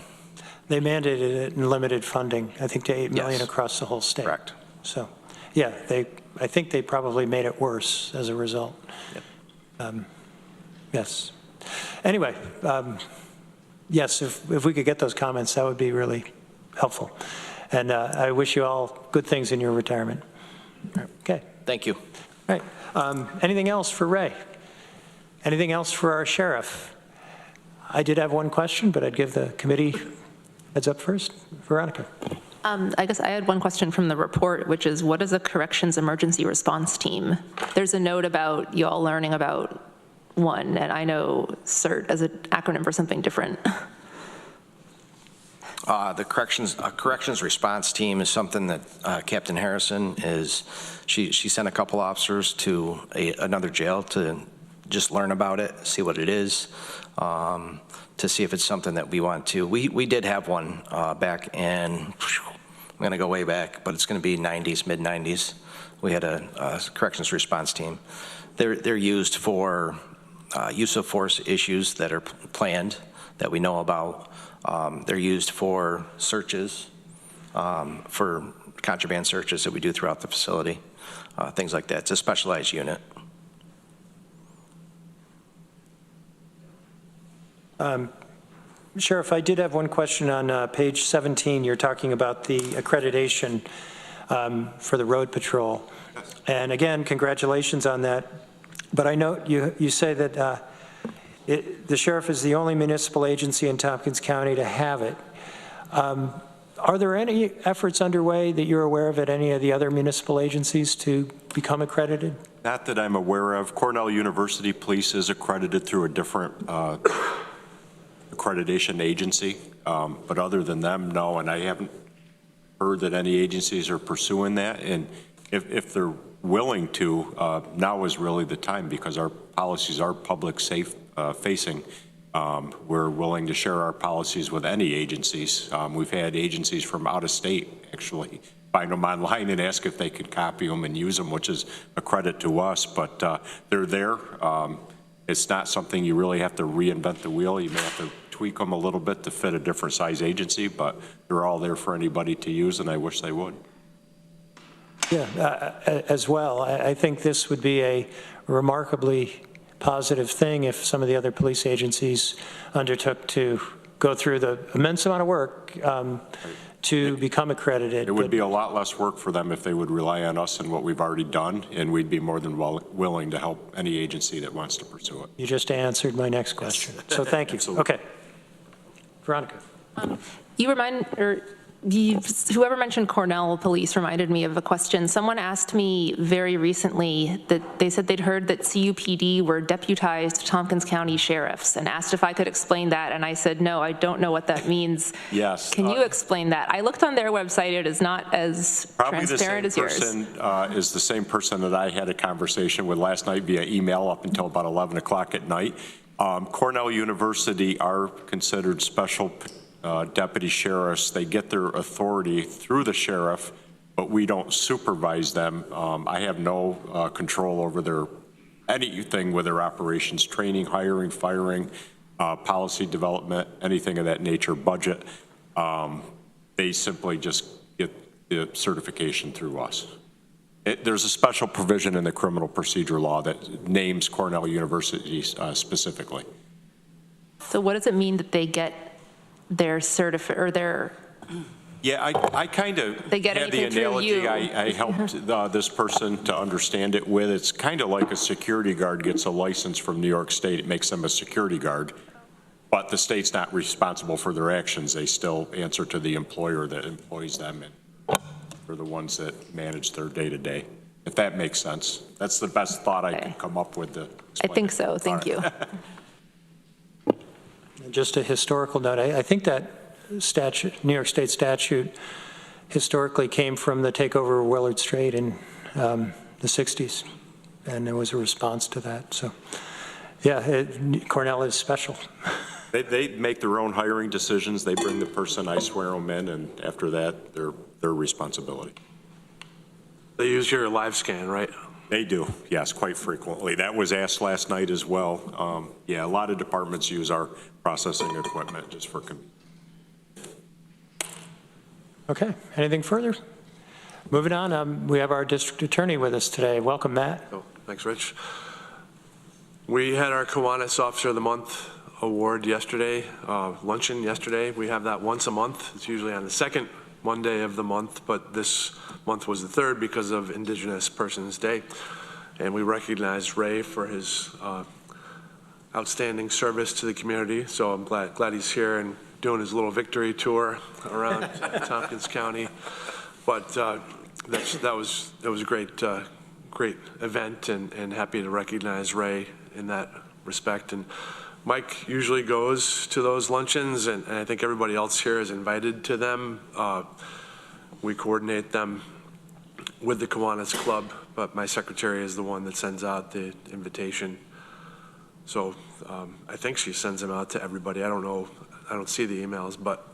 They mandated it in limited funding, I think to 8 million Yes. across the whole state. Correct. So, yeah, I think they probably made it worse as a result. Yep. Yes. Anyway, yes, if we could get those comments, that would be really helpful. And I wish you all good things in your retirement. Okay. Thank you. All right. Anything else for Ray? Anything else for our sheriff? I did have one question, but I'd give the committee heads up first. Veronica. I guess I had one question from the report, which is, what is a corrections emergency response team? There's a note about you all learning about one, and I know CERT as an acronym for something different. The corrections response team is something that Captain Harrison she sent a couple officers to another jail to just learn about it, see what it is, to see if it's something that we want to. We did have one back in, I'm going to go way back, but it's going to be 90s, mid-90s. We had a corrections response team. They're used for use of force issues that are planned, that we know about. They're used for searches, for contraband searches that we do throughout the facility, things like that. It's a specialized unit. Sheriff, I did have one question on page 17. You're talking about the accreditation for the road patrol. And again, congratulations on that. But I know you say that the sheriff is the only municipal agency in Tompkins County to have it. Are there any efforts underway that you're aware of at any of the other municipal agencies to become accredited? Not that I'm aware of. Cornell University Police is accredited through a different accreditation agency, but other than them, no, and I haven't heard that any agencies are pursuing that. And if they're willing to, now is really the time, because our policies are public facing. We're willing to share our policies with any agencies. We've had agencies from out of state actually find them online and ask if they could copy them and use them, which is a credit to us, but they're there. It's not something you really have to reinvent the wheel. You may have to tweak them a little bit to fit a different size agency, but they're all there for anybody to use, and I wish they would. Yeah, as well. I think this would be a remarkably positive thing if some of the other police agencies undertook to go through the immense amount of work to become accredited. It would be a lot less work for them if they would rely on us and what we've already done, and we'd be more than willing to help any agency that wants to pursue it. You just answered my next question, so thank you. Absolutely. Okay. Veronica. Whoever mentioned Cornell Police reminded me of a question. Someone asked me very recently that they said they'd heard that CUPD were deputized Tompkins County sheriffs and asked if I could explain that. And I said, no, I don't know what that means. Yes. Can you explain that? I looked on their website. It is not as transparent as yours. Probably the same person is the same person that I had a conversation with last night via email up until about 11 o'clock at night. Cornell University are considered special deputy sheriffs. They get their authority through the sheriff, but we don't supervise them. I have no control over anything with their operations, training, hiring, firing, policy development, anything of that nature, budget. They simply just get the certification through us. There's a special provision in the criminal procedure law that names Cornell University specifically. So what does it mean that they get their certificate or their? Yeah, I kind of had the analogy I helped this person to understand it with. It's kind of like a security guard gets a license from New York State. It makes them a security guard, but the state's not responsible for their actions. They still answer to the employer that employs them, and they're the ones that manage their day-to-day, if that makes sense. That's the best thought I can come up with to explain. I think so. Thank you. Just a historical note, I think that statute, New York State statute, historically came from the takeover of Willard Strait in the 60s, and there was a response to that. So, yeah, Cornell is special. They make their own hiring decisions. They bring the person, I swear them in, and after that, their responsibility. They use your live scan, right? They do, yes, quite frequently. That was asked last night as well. Yeah, a lot of departments use our processing equipment just for convenience. Okay, anything further? Moving on, we have our district attorney with us today. Welcome, Matt. Oh, thanks, Rich. We had our Kiwanis Officer of the Month award yesterday, luncheon yesterday. We have that once a month. It's usually on the second Monday of the month, but this month was the third because of Indigenous Persons Day. And we recognized Ray for his outstanding service to the community. So I'm glad he's here and doing his little victory tour around Tompkins County. But that was a great event, and happy to recognize Ray in that respect. And Mike usually goes to those luncheons, and I think everybody else here is invited to them. We coordinate them with the Kiwanis Club, but my secretary is the one that sends out the invitation. So I think she sends them out to everybody. I don't know. I don't see the emails, but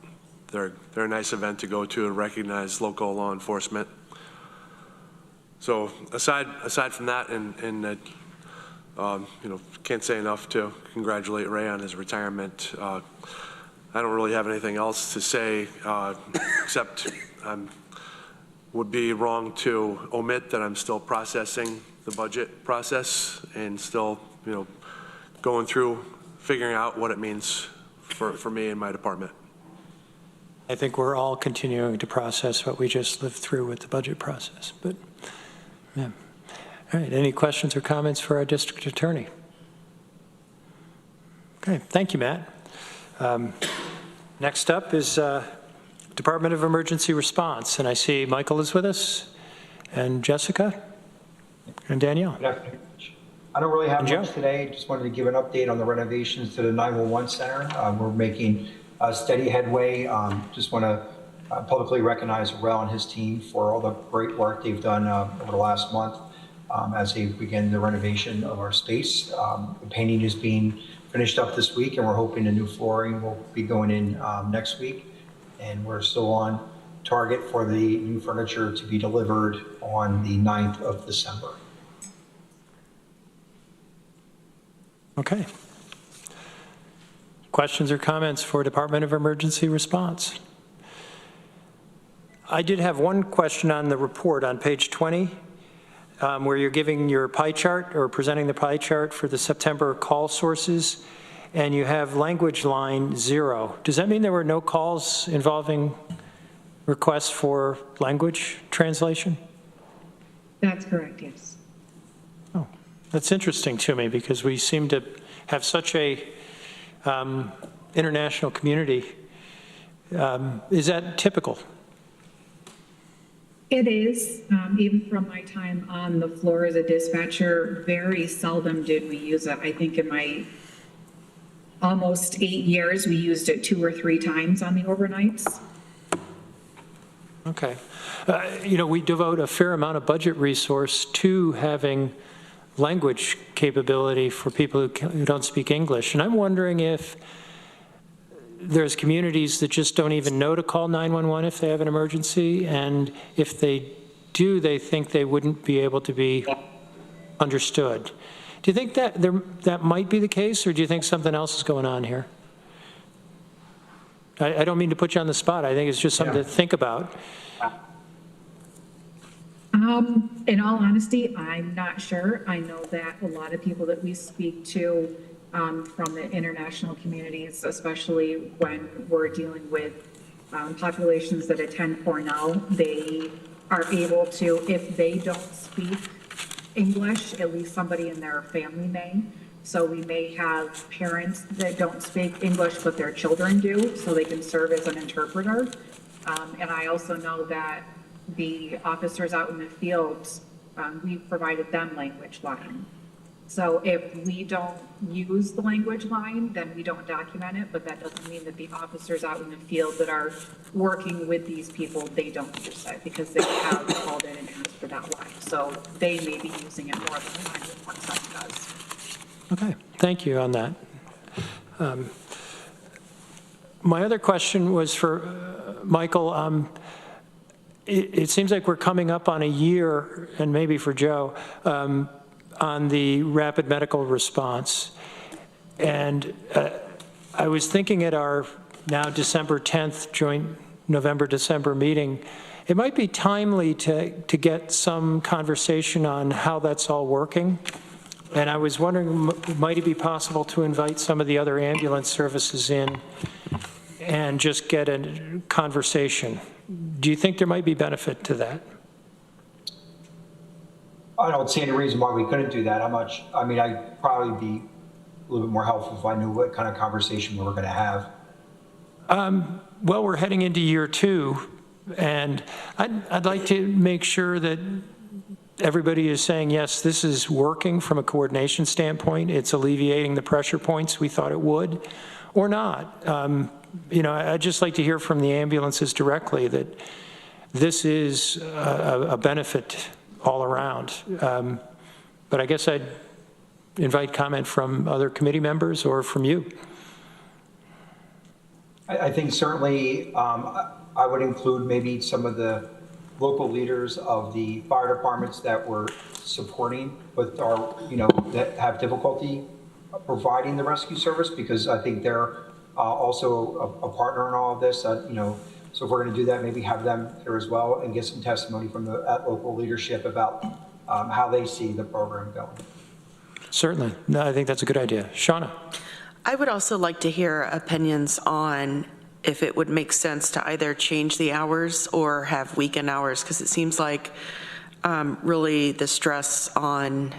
they're a nice event to go to and recognize local law enforcement. So aside from that, and can't say enough to congratulate Ray on his retirement. I don't really have anything else to say, except I would be wrong to omit that I'm still processing the budget process and still, going through, figuring out what it means for me and my department. I think we're all continuing to process what we just lived through with the budget process, but yeah. All right, any questions or comments for our district attorney? Okay, thank you, Matt. Next up is Department of Emergency Response, and I see Michael is with us, and Jessica, and Danielle. Good afternoon. I don't really have And Joe. much today. Just wanted to give an update on the renovations to the 911 center. We're making steady headway. Just want to publicly recognize Rel and his team for all the great work they've done over the last month as they begin the renovation of our space. The painting is being finished up this week, and we're hoping the new flooring will be going in next week. And we're still on target for the new furniture to be delivered on the 9th of December. Okay. Questions or comments for Department of Emergency Response? I did have one question on the report on page 20, where you're giving your pie chart or presenting the pie chart for the September call sources, and you have language line 0. Does that mean there were no calls involving requests for language translation? That's correct, yes. Oh, that's interesting to me because we seem to have such a international community. Is that typical? It is. Even from my time on the floor as a dispatcher, very seldom did we use it. I think in my almost 8 years, we used it 2 or 3 times on the overnights. Okay. We devote a fair amount of budget resource to having language capability for people who don't speak English. And I'm wondering if there's communities that just don't even know to call 911 if they have an emergency, and if they do, they think they wouldn't be able to be understood. Do you think that that might be the case, or do you think something else is going on here? I don't mean to put you on the spot. I think it's just something to think about. In all honesty, I'm not sure. I know that a lot of people that we speak to from the international communities, especially when we're dealing with populations that attend Cornell, they are able to, if they don't speak English, at least somebody in their family may. So we may have parents that don't speak English, but their children do, so they can serve as an interpreter. And I also know that the officers out in the fields, we've provided them language line. So if we don't use the language line, then we don't document it, but that doesn't mean that the officers out in the field that are working with these people, they don't use it because they have called in and asked for that line. So they may be using it more than the 911 does. Okay, thank you on that. My other question was for Michael. It seems like we're coming up on a year, and maybe for Joe, on the rapid medical response. And I was thinking at our now December 10th joint November-December meeting, it might be timely to get some conversation on how that's all working. And I was wondering, might it be possible to invite some of the other ambulance services in and just get a conversation? Do you think there might be benefit to that? I don't see any reason why we couldn't do that. I'd probably be a little bit more helpful if I knew what kind of conversation we were going to have. Well, we're heading into year 2, and I'd like to make sure that everybody is saying, yes, this is working from a coordination standpoint. It's alleviating the pressure points we thought it would, or not. I'd just like to hear from the ambulances directly that this is a benefit all around. But I guess I'd invite comment from other committee members or from you. I think certainly I would include maybe some of the local leaders of the fire departments that we're supporting with our, that have difficulty providing the rescue service, because I think they're also a partner in all of this. So if we're going to do that, maybe have them here as well and get some testimony from the local leadership about how they see the program going. Certainly. No, I think that's a good idea. Shauna. I would also like to hear opinions on if it would make sense to either change the hours or have weekend hours, because it seems like really the stress on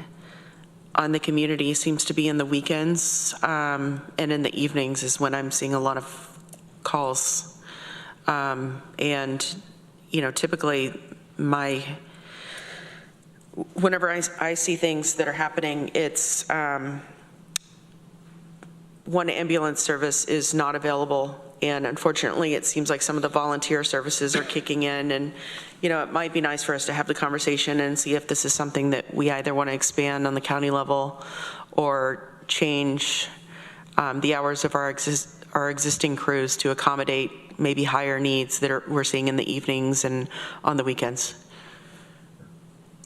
the community seems to be in the weekends, and in the evenings is when I'm seeing a lot of calls. And typically whenever I see things that are happening, it's one ambulance service is not available. And unfortunately, it seems like some of the volunteer services are kicking in, and it might be nice for us to have the conversation and see if this is something that we either want to expand on the county level or change the hours of our existing crews to accommodate maybe higher needs that we're seeing in the evenings and on the weekends.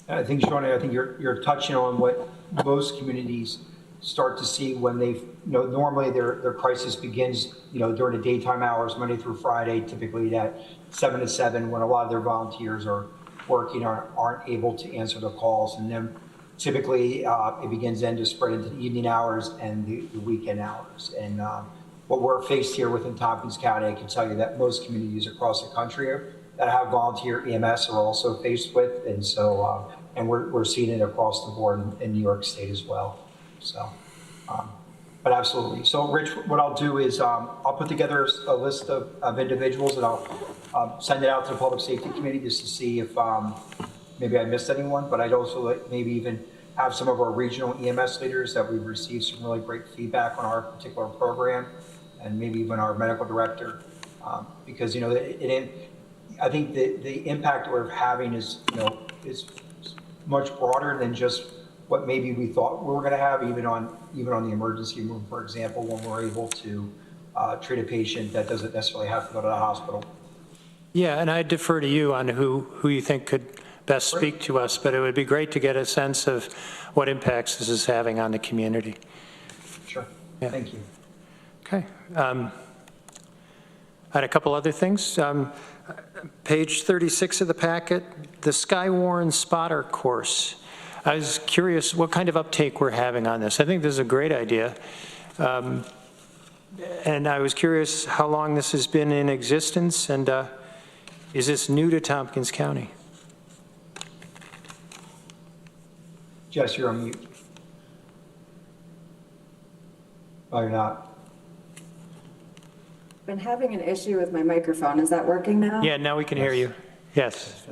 I think, Shawnee, you're touching on what most communities start to see when they, normally their crisis begins, during the daytime hours, Monday through Friday, typically at 7 to 7, when a lot of their volunteers are working or aren't able to answer the calls. And then typically it begins then to spread into the evening hours and the weekend hours. And what we're faced here within Tompkins County, I can tell you that most communities across the country that have volunteer EMS are also faced with. And so, and we're seeing it across the board in New York State as well. So, but absolutely. So Rich, what I'll do is I'll put together a list of individuals and I'll send it out to the Public Safety Committee just to see if maybe I missed anyone, but I'd also maybe even have some of our regional EMS leaders that we've received some really great feedback on our particular program, and maybe even our medical director, because I think the impact we're having is is much broader than just what maybe we thought we were going to have, even on the emergency room, for example, when we're able to treat a patient that doesn't necessarily have to go to the hospital. Yeah, and I defer to you on who you think could best speak to us, but it would be great to get a sense of what impacts this is having on the community. Sure. Yeah. Thank you. Okay. I had a couple other things. Page 36 of the packet, the Skywarn Spotter course. I was curious what kind of uptake we're having on this. I think this is a great idea. And I was curious how long this has been in existence, and is this new to Tompkins County? Jess, you're on mute. Oh, you're not. Been having an issue with my microphone. Is that working now? Yeah, now we can hear you. Yes.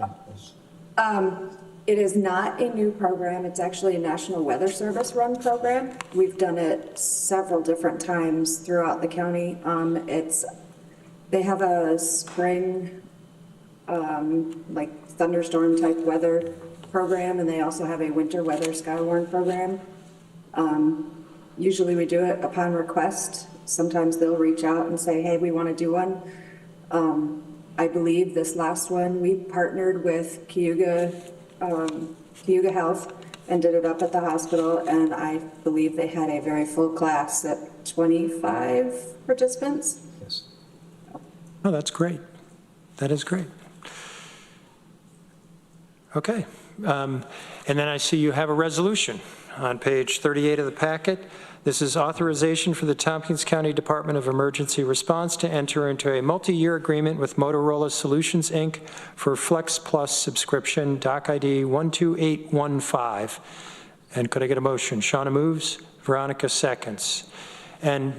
It is not a new program. It's actually a National Weather Service run program. We've done it several different times throughout the county. They have a spring, like thunderstorm type weather program, and they also have a winter weather skywarn program. Usually we do it upon request. Sometimes they'll reach out and say, hey, we want to do one. I believe this last one, we partnered with Cayuga Health and did it up at the hospital, and I believe they had a very full class at 25 participants. Yes. Oh, that's great. That is great. Okay. And then I see you have a resolution on page 38 of the packet. This is authorization for the Tompkins County Department of Emergency Response to enter into a multi-year agreement with Motorola Solutions, Inc. for Flex Plus subscription, doc ID 12815. And could I get a motion? Shauna moves, Veronica seconds. And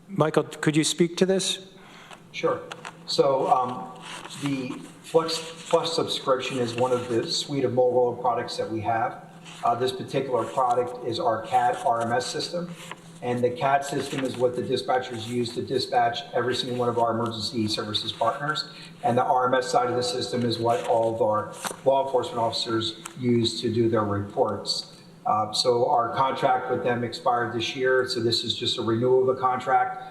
Michael, could you speak to this? Sure. So the Flex Plus subscription is one of the suite of Motorola products that we have. This particular product is our CAD RMS system, and the CAD system is what the dispatchers use to dispatch every single one of our emergency services partners, and the RMS side of the system is what all of our law enforcement officers use to do their reports. So our contract with them expired this year, so this is just a renewal of the contract.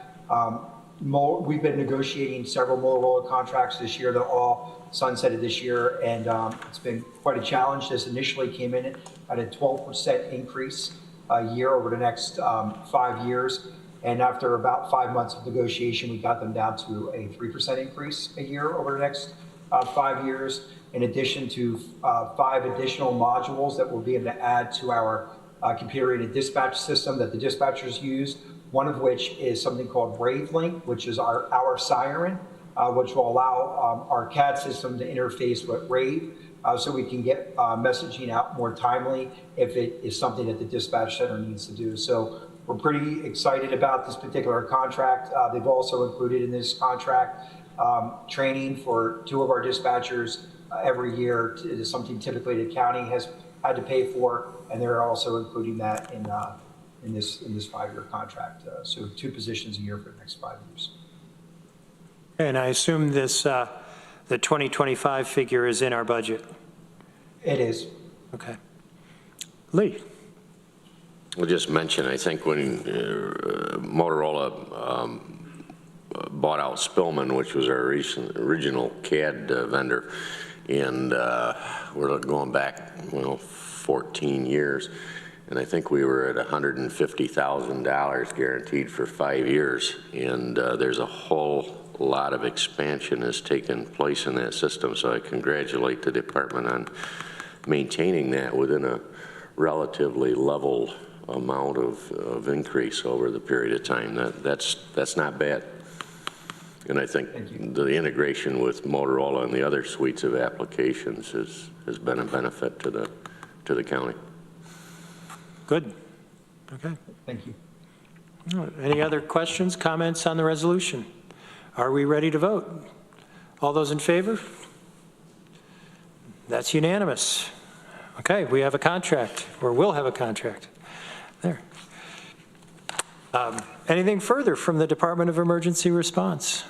We've been negotiating several Motorola contracts this year. They're all sunsetted this year, and it's been quite a challenge. This initially came in at a 12% increase a year over the next 5 years, and after about 5 months of negotiation, we got them down to a 3% increase a year over the next 5 years, in addition to 5 additional modules that we'll be able to add to our computer-aided dispatch system that the dispatchers use, one of which is something called BraveLink, which is our siren, which will allow our CAD system to interface with Rave, so we can get messaging out more timely if it is something that the dispatch center needs to do. So we're pretty excited about this particular contract. They've also included in this contract training for 2 of our dispatchers every year. It is something typically the county has had to pay for, and they're also including that in this 5-year contract. So 2 positions a year for the next 5 years. And I assume this, the 2025 figure is in our budget. It is. Okay. Lee. We'll just mention, I think when Motorola bought out Spillman, which was our original CAD vendor, and we're going back, 14 years, and I think we were at $150,000 guaranteed for 5 years, and there's a whole lot of expansion has taken place in that system, so I congratulate the department on maintaining that within a relatively level amount of increase over the period of time. That's not bad. And I think the integration with Motorola and the other suites of applications has been a benefit to the county. Good. Okay. Thank you. All right. Any other questions, comments on the resolution? Are we ready to vote? All those in favor? That's unanimous. Okay, we have a contract, or will have a contract. There. Anything further from the Department of Emergency Response?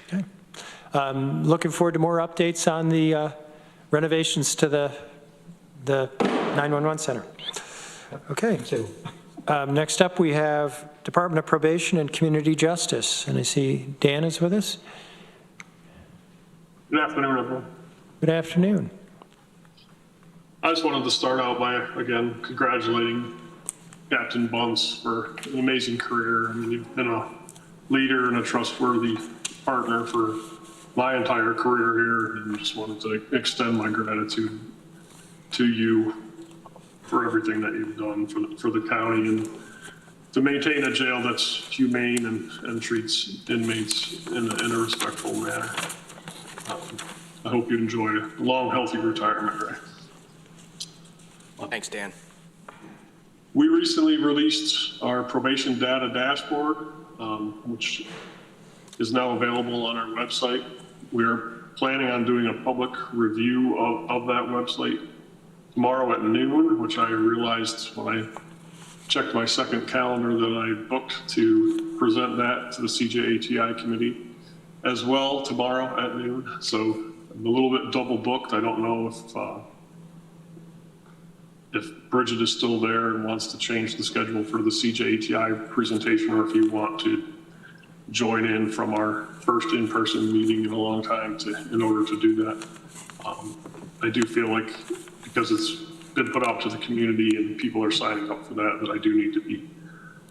Okay. Looking forward to more updates on the renovations to the 911 center. Okay. Next up, we have Department of Probation and Community Justice, and I see Dan is with us. Good afternoon, everyone. Good afternoon. I just wanted to start out by, again, congratulating Captain Bunce for an amazing career. I mean, you've been a leader and a trustworthy partner for my entire career here, and just wanted to extend my gratitude to you for everything that you've done for the county and to maintain a jail that's humane and treats inmates in a respectful manner. I hope you enjoy a long, healthy retirement, Ray. Thanks, Dan. We recently released our probation data dashboard, which is now available on our website. We're planning on doing a public review of that website tomorrow at noon, which I realized when I checked my second calendar that I booked to present that to the CJATI committee as well tomorrow at noon. So I'm a little bit double booked. I don't know if Bridget is still there and wants to change the schedule for the CJATI presentation, or if you want to join in from our first in-person meeting in a long time in order to do that. I do feel like, because it's been put out to the community and people are signing up for that I do need to be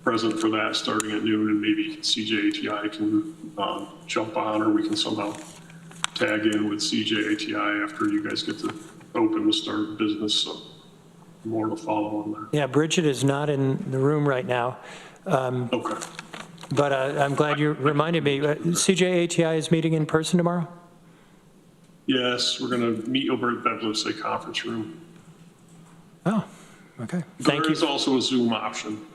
present for that starting at noon, and maybe CJATI can jump on, or we can somehow tag in with CJATI after you guys get to open the start of business. So more to follow on that. Yeah, Bridget is not in the room right now. Okay. But I'm glad you reminded me. CJATI is meeting in person tomorrow? Yes, we're going to meet over at Bedley conference room. Oh, okay. Thank you. There is also a Zoom option.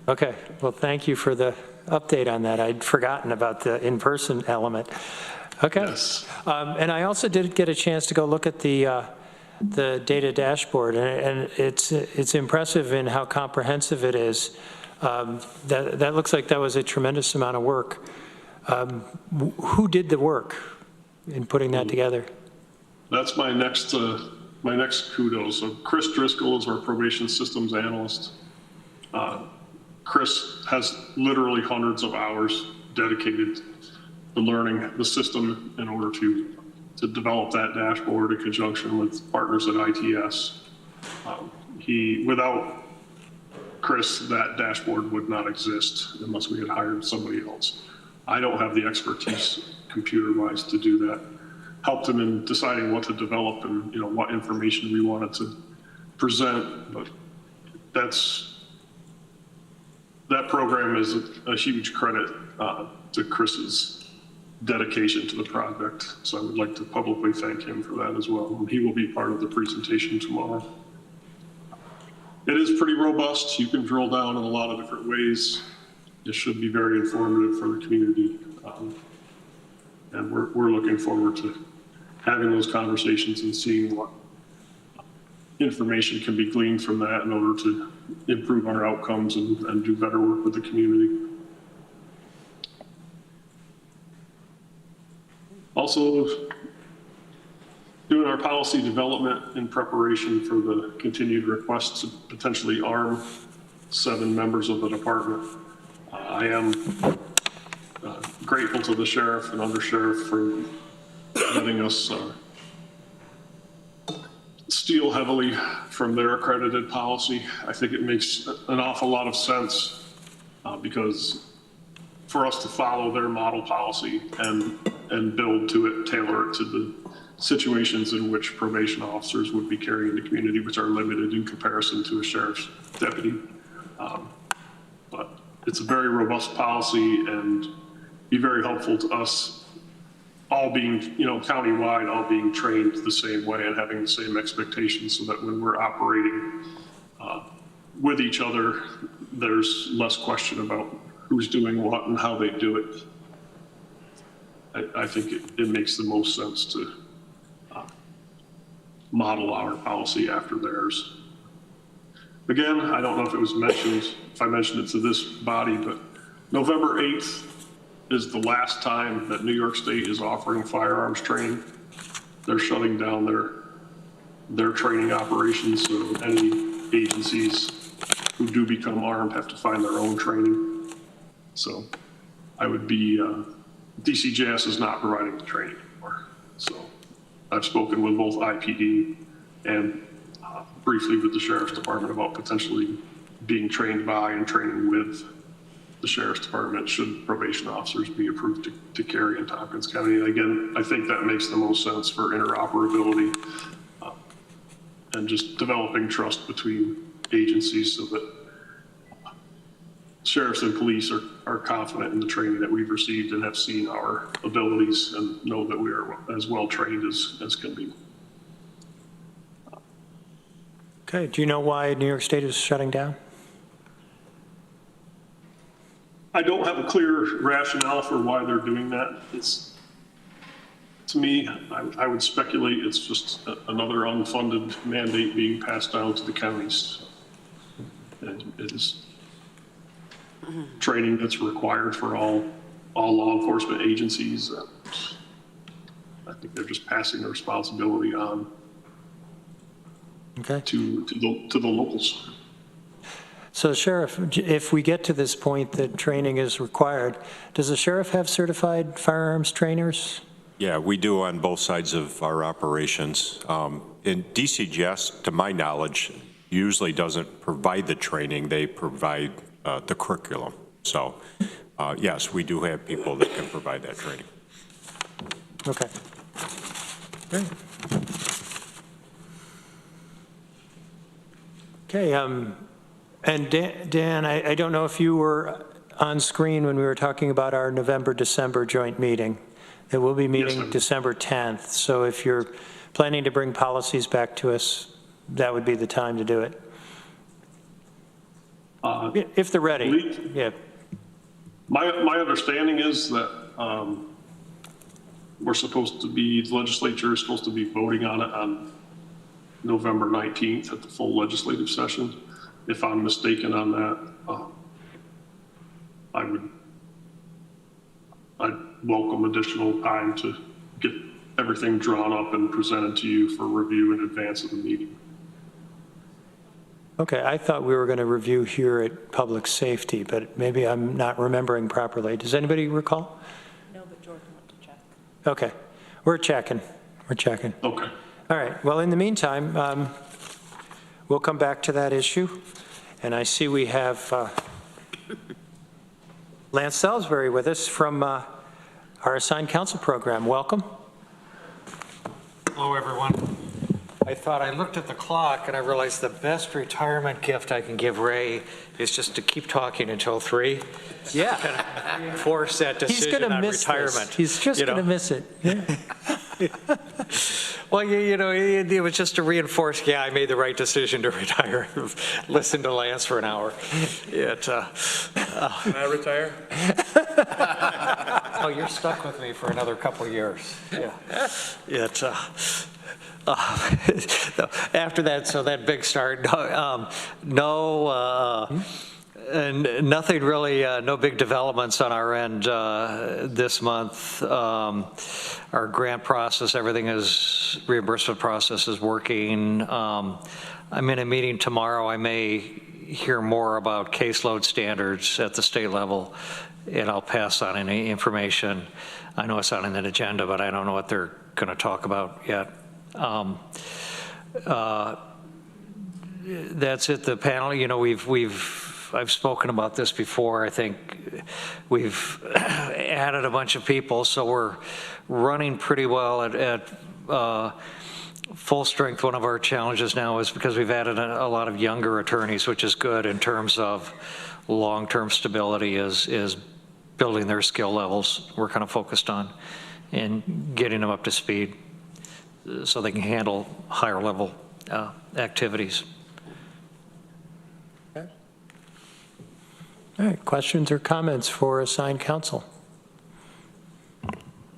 Okay, well, thank you for the update on that. I'd forgotten about the in-person element. Okay. Yes. And I also did get a chance to go look at the data dashboard, and it's impressive in how comprehensive it is. That looks like that was a tremendous amount of work. Who did the work in putting that together? That's my next kudos. So Chris Driscoll is our probation systems analyst. Chris has literally hundreds of hours dedicated to learning the system in order to develop that dashboard in conjunction with partners at ITS. Without Chris, that dashboard would not exist unless we had hired somebody else. I don't have the expertise computer-wise to do that. Helped him in deciding what to develop and what information we wanted to present, but that program is a huge credit to Chris's dedication to the project. So I would like to publicly thank him for that as well. And he will be part of the presentation tomorrow. It is pretty robust. You can drill down in a lot of different ways. It should be very informative for the community. And we're looking forward to having those conversations and seeing what information can be gleaned from that in order to improve our outcomes and do better work with the community. Also, doing our policy development in preparation for the continued request to potentially arm 7 members of the department. I am grateful to the sheriff and undersheriff for letting us steal heavily from their accredited policy. I think it makes an awful lot of sense because for us to follow their model policy and build to it, tailor it to the situations in which probation officers would be carrying in the community, which are limited in comparison to a sheriff's deputy. But it's a very robust policy and be very helpful to us all being, countywide, all being trained the same way and having the same expectations so that when we're operating with each other, there's less question about who's doing what and how they do it. I think it makes the most sense to model our policy after theirs. Again, I don't know if it was mentioned, if I mentioned it to this body, but November 8th is the last time that New York State is offering firearms training. They're shutting down their training operations, so any agencies who do become armed have to find their own training. So I would be, DCJS is not providing the training anymore. So I've spoken with both IPD and briefly with the Sheriff's Department about potentially being trained by and training with the Sheriff's Department should probation officers be approved to carry in Tompkins County. And again, I think that makes the most sense for interoperability and just developing trust between agencies so that sheriffs and police are confident in the training that we've received and have seen our abilities and know that we are as well trained as can be. Okay, do you know why New York State is shutting down? I don't have a clear rationale for why they're doing that. It's to me, I would speculate it's just another unfunded mandate being passed down to the counties. And it is training that's required for all law enforcement agencies. And I think they're just passing the responsibility on to the locals. So Sheriff, if we get to this point that training is required, does the sheriff have certified firearms trainers? Yeah, we do on both sides of our operations. In DCGS, to my knowledge, usually doesn't provide the training, they provide the curriculum. So yes, we do have people that can provide that training. Okay. Great. Okay, and Dan, I don't know if you were on screen when we were talking about our November-December joint meeting. It will be meeting December 10th. So if you're planning to bring policies back to us, that would be the time to do it. If they're ready, yeah. My understanding is that we're supposed to be, the legislature is supposed to be voting on it on November 19th at the full legislative session. If I'm mistaken on that, I'd welcome additional time to get everything drawn up and presented to you for review in advance of the meeting. Okay, I thought we were going to review here at Public Safety, but maybe I'm not remembering properly. Does anybody recall? No, but Jordan went to check. Okay, we're checking. Okay. All right, well, in the meantime, we'll come back to that issue. And I see we have Lance Salisbury with us from our assigned counsel program. Welcome. Hello, everyone. I looked at the clock and I realized the best retirement gift I can give Ray is just to keep talking until 3. Yeah. Kind of reinforce that decision on retirement. He's just going to miss it. Yeah. Well, it was just to reinforce, I made the right decision to retire. Listen to Lance for an hour. Can I retire? Oh, you're stuck with me for another couple of years. Yeah. After that, so that big start, and nothing really, no big developments on our end this month. Our grant process, reimbursement process is working. I'm in a meeting tomorrow. I may hear more about caseload standards at the state level, and I'll pass on any information. I know it's not on that agenda, but I don't know what they're going to talk about yet. That's it. The panel, I've spoken about this before. I think we've added a bunch of people, so we're running pretty well at full strength. One of our challenges now is because we've added a lot of younger attorneys, which is good in terms of long-term stability, is building their skill levels. We're kind of focused on and getting them up to speed so they can handle higher level activities. Okay. All right, questions or comments for assigned counsel?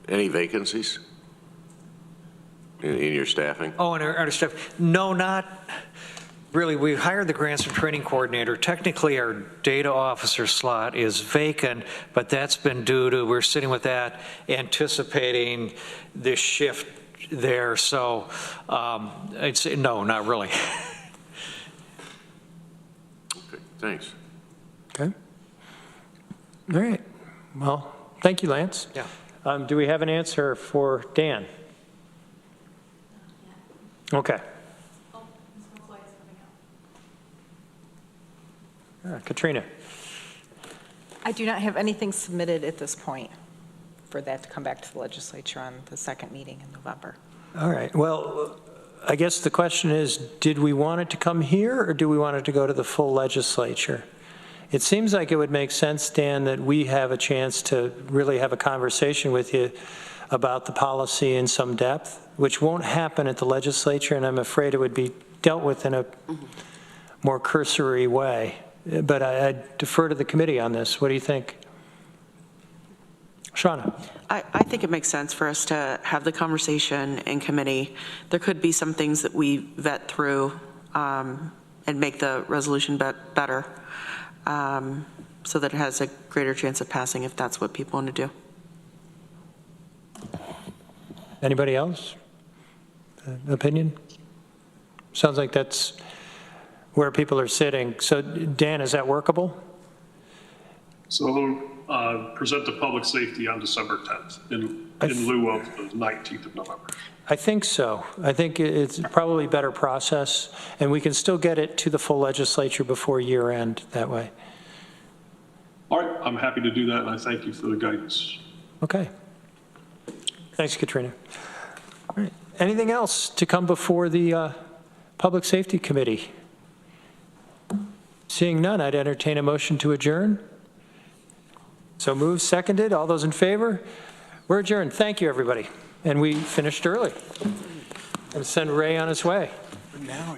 Any vacancies in your staffing? Oh, and our staff, no, not really. We hired the grants and training coordinator. Technically, our data officer slot is vacant, but that's been due to, we're sitting with that, anticipating this shift there. So I'd say no, not really. Okay, thanks. Okay. All right. Well, thank you, Lance. Yeah. Do we have an answer for Dan? Okay. Katrina. I do not have anything submitted at this point for that to come back to the legislature on the second meeting in November. All right. Well, I guess the question is, did we want it to come here or do we want it to go to the full legislature? It seems like it would make sense, Dan, that we have a chance to really have a conversation with you about the policy in some depth, which won't happen at the legislature, and I'm afraid it would be dealt with in a more cursory way. But I defer to the committee on this. What do you think? Shauna? I think it makes sense for us to have the conversation in committee. There could be some things that we vet through and make the resolution better so that it has a greater chance of passing if that's what people want to do. Anybody else? Opinion? Sounds like that's where people are sitting. So Dan, is that workable? So present to public safety on December 10th in lieu of the 19th of November. I think so. I think it's probably a better process, and we can still get it to the full legislature before year end that way. All right, I'm happy to do that, and I thank you for the guidance. Okay. Thanks, Katrina. All right. Anything else to come before the Public Safety Committee? Seeing none, I'd entertain a motion to adjourn. So moved, seconded. All those in favor? We're adjourned. Thank you, everybody. And we finished early. And send Ray on his way. But now